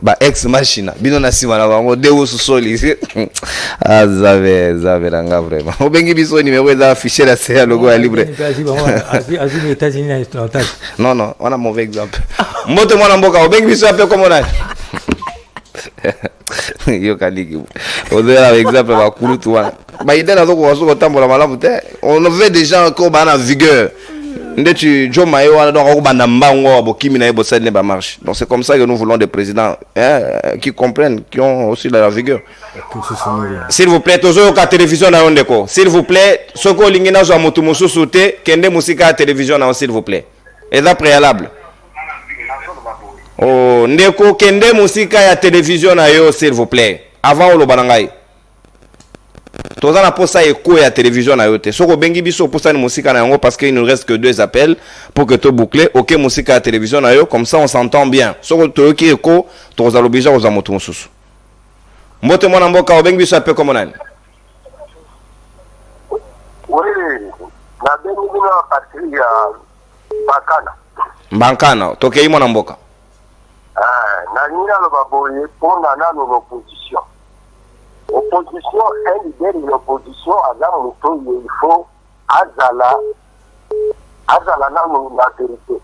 Ba ex machine. Bino na sima na bango de usu soli. Ah, zave ranga vraiment. Obengi biso numéro za affiché la CA logo ya libre. Non, on a mauvais exemple. Moto mwana mboka, obengi biso ape comme on yo kaliki. Odela exemple ba kulutu wana. Ba idena zo ko so tambola malamu te. On veut des gens qui ont en vigueur. Donc c'est comme ça que nous voulons des présidents qui comprennent, qui ont aussi la vigueur. S'il vous plaît, toujours la télévision na ondeko. S'il vous plaît, ce que l'ingénieur soit motumosu sauté, kende musique à télévision na s'il vous plaît. Et là préalable. Oh, ndeko kende musique à télévision na yo s'il vous plaît. Avant le banangai. Toza na posa eko ya télévision na yote. Soko bengi biso posa ni musika na yango parce qu'il ne reste que 2 appels pour que to boucler. OK musika ya télévision na yo comme ça on s'entend bien. Soko to ki eko toza lobija oza moto mususu. Mbote mwana mboka obengi biso appel comme nani. Oui, na bengi bino parti ya Bankana. Bankana, toke yi mwana mboka. Na nina lo baboye pona na l'opposition. Opposition, un leader de l'opposition, il faut Azala na la vérité.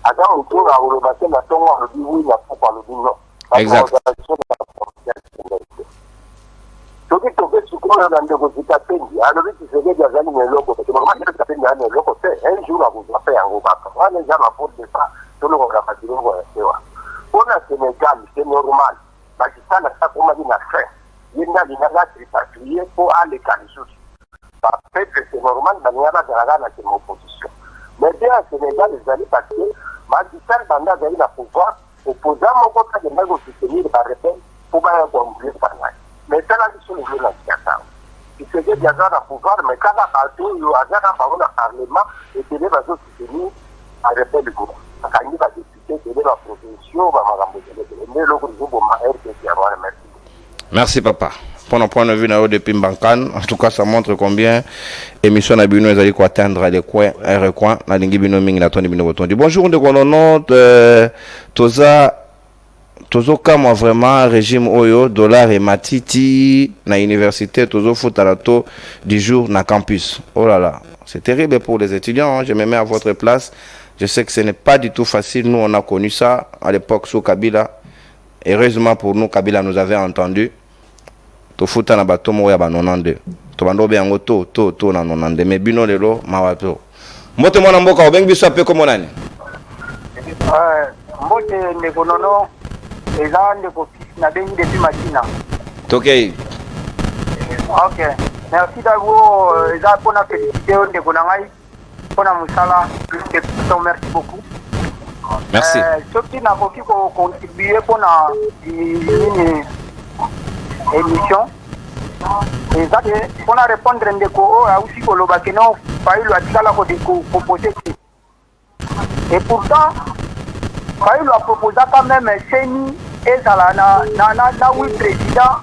Adam Moutou a rebattu la tombe à oui, il a pas le dit non. Exact. Ce qui te fait souvent dans le résultat pendi, alors tu sais que des amis locaux, parce que moi je t'appelle dans le local, un jour à vous faire un repas. Moi les gens m'apportent ça, tout le monde a fait le repas. Pour le Sénégal, c'est normal. Pakistan a ça comme dit na fait. Il y a des tripatriés pour aller à l'école. Parce que c'est normal, il y a des opposition. Mais bien, au Sénégal, les années passées, Pakistan a eu le pouvoir, opposant mon côté de négocier par rebelle pour pas oublier par là. Mais ça, la mission est là. Il se dit qu'il y a un pouvoir, mais quand on a partout, il y a un parlement et qu'il y a des soutenir à rebelle du gouvernement. Quand il y a des députés, il y a la proposition, mais le gouvernement a RPC. Merci. Merci papa. Pour un point de vue depuis Mbankan, en tout cas ça montre combien émission na bino ezali ko atteindre les coins et recoins na lingi bino mingi na tondi bino botondi. Bonjour de konono tozo kama vraiment régime oyo dollar et matiti na université tozo futarato du jour na campus. Oh là là, c'est terrible pour les étudiants, hein. Je me mets à votre place. Je sais que ce n'est pas du tout facile. Nous on a connu ça à l'époque sous Kabila. Heureusement pour nous, Kabila nous avait entendu. To futa na bato mo ya ba 92. To bando be yango to na 92. Mais bino lelo mawato. Mbote mwana mboka obengi biso ape komo nani? Mbote ndeko nono eza ndeko na bengi depuis matina. Tokei. OK. Merci d'avoir eza pona félicité ndeko na ngai. Pona musala. Merci beaucoup. Merci. Ce qui n'a pas pu contribuer pour une émission, et ça, pour répondre à des aussi pour le Bakeno, Faïl a dit proposé. Et pourtant, Faïl a proposé quand même Seni et Zalana, oui, président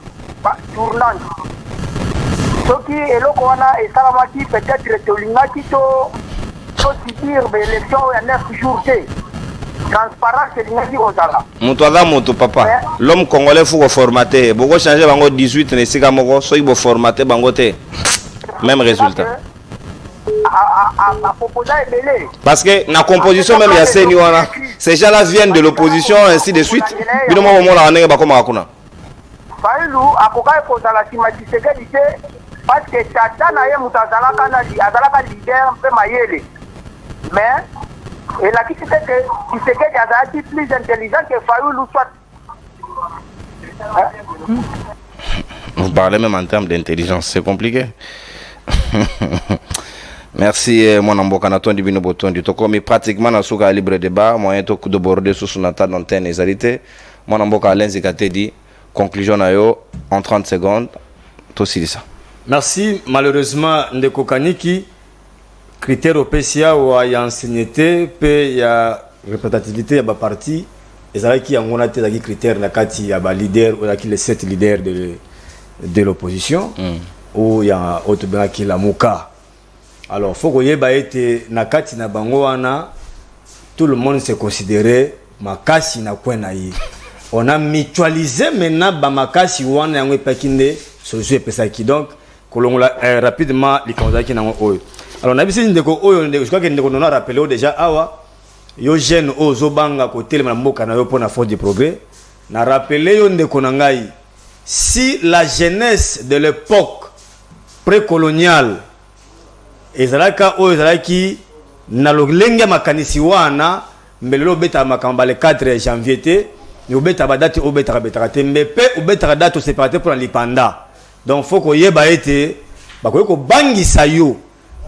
tournant. Ce qui est le Kona et Salamaki, peut-être que l'Ingaki, dire l'élection en 9 jours. Transparence, c'est l'inertie aux ala. Moutouada moutou papa. L'homme congolais faut formater. Beaucoup changer bango 18 ne sika moko so ibo formater bango te. Même résultat. À proposer belé. Parce que la composition même ya seni wana. Ces gens-là viennent de l'opposition ainsi de suite. Bino mo mo la ndenge ba koma hakuna. Failu akoka ko za la simatisegeli te parce que tata na ye mutazala kana azalaka leader pe mayele. Mais et la qui fait que il se qu'elle plus intelligent que Fayoulou soit. Vous parlez même en termes d'intelligence, c'est compliqué. Merci mon amboka na tondi bino botondi to komi pratiquement na suka libre débat moyen to de border sous son attaque d'antenne ezalité mon amboka Alain Zikate dit conclusion na yo en 30 secondes to ça. Merci malheureusement ndeko Kaniki critère au PCA ou il y a ancienneté puis il y a représentativité ya ba parti ezalaki yango na te ezalaki critère na kati ya ba leader ou les 7 leaders de l'opposition ou ya otobengaki la muka. Alors faut koyeba ete na kati na bango wana tout le monde se considérait makasi na kwena yi. On a mutualisé maintenant ba makasi wana yango epakinde solution epesaki. Donc kolongola rapidement likonzaki na oyo. Alors na bisi ndeko oyo ndeko je crois que ndeko nona rappelé déjà awa yo jeune ozo banga ko telema mboka na yo pona fort du progrès na rappelé yo ndeko na ngai si la jeunesse de l'époque précoloniale ezalaka oyo ezalaki na lolenge makanisi wana mbelelo beta makamba le 4 janvier te ni obeta ba date obeta betaka te mbepe obeta date séparate pour l'ipanda. Donc faut ko yeba ete ba ko bangisa yo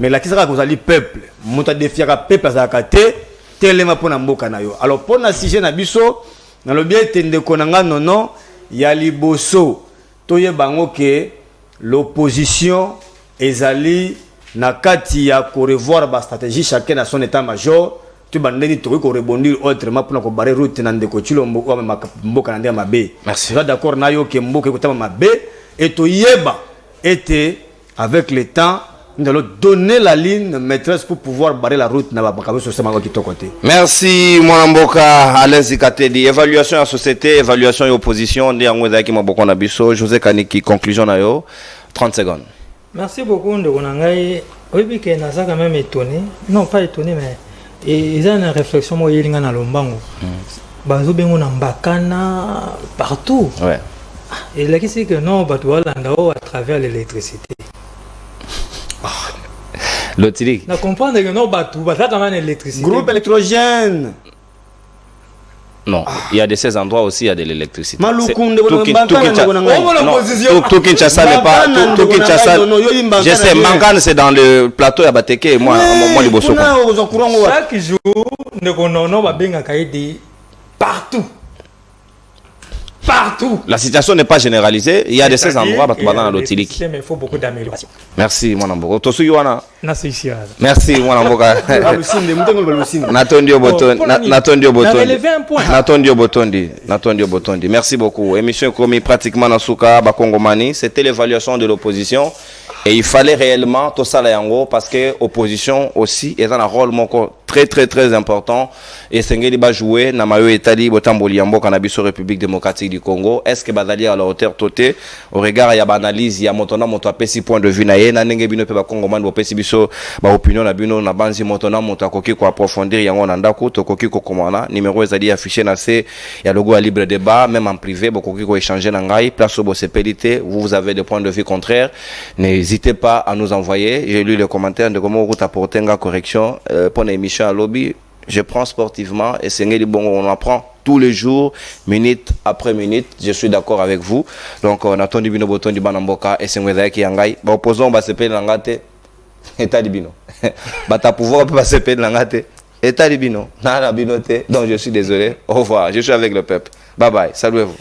mais la kisaka kozali peuple muta defiaka peuple azaka te telema pona mboka na yo. Alors pona sujet na biso na lobie tende konanga nono ya liboso toye bango ke l'opposition ezali na kati ya ko revoir ba stratégie chacun à son état major tu bandeni to ko rebondir autrement pour ko barrer route na ndeko chilo mboka na ndema mabe. Merci. D'accord na yo ke mboka ko tama mabe et to yeba était avec le temps nous allons donner la ligne maîtresse pour pouvoir barrer la route na ba sur ce mango qui to côté. Merci Mwanamboka Alain Zikatedi. Évaluation en société, évaluation et opposition ndi yango ezaki maboko na biso. José Kaniki, conclusion na yo 30 secondes. Merci beaucoup de Gonangai. Oui, que Naza quand même étonné. Non, pas étonné, mais ils ont une réflexion moi il y a na lombango. Bazo bengo na mbakana partout. Ouais. Et là qui c'est que non, batouala ndao à travers l'électricité. Lotili. Na comprendre que non batou, bata quand même l'électricité. Groupe électrogène. Non, il y a de ces endroits aussi, il y a de l'électricité. Malukunde tout Kinshasa n'est pas tout Kinshasa. Je sais, Mankane c'est dans le plateau à Bateke, moi les Bosso. Chaque jour, nous va bien caïdi partout. Partout. La situation n'est pas généralisée, il y a de ces endroits dans l'Otilik. Mais il faut beaucoup d'amélioration. Merci Mwanamboka. Tosu Yoana. Merci Mwanamboka. Natondio Botondi. Natondio Botondi. Merci beaucoup. Émission commis pratiquement dans Souka Bakongomani, c'était l'évaluation de l'opposition et il fallait réellement tout ça là yango parce que l'opposition aussi est dans un rôle très important et Sengeli va jouer na mayo etali botamboli yambo kanabiso République démocratique du Congo. Est-ce que bazali à la hauteur toté au regard ya analyse ya motona moto apesi point de vue na ye na ndenge bino pe ba Congomani bo pesi biso ba opinion na bino na banzi motona moto akoki ko approfondir yango na ndako to koki ko komana numéro ezali affiché na C ya logo à libre débat même en privé bokoki ko échanger na ngai place au sepelité vous avez des points de vue contraires n'hésitez pas à nous envoyer. J'ai lu les commentaires de comment vous apporter une correction pour l'émission à lobby. Je prends sportivement et c'est bon, on apprend tous les jours, minute après minute. Je suis d'accord avec vous. Donc on attend du bino boton du banamboka et c'est un qui yangai. Bah opposons bah c'est l'angate état du bino. Bah ta pouvoir pas se payer l'angate état du bino. Na la binote. Donc je suis désolé. Au revoir. Je suis avec le peuple. Bye bye. Salut vous.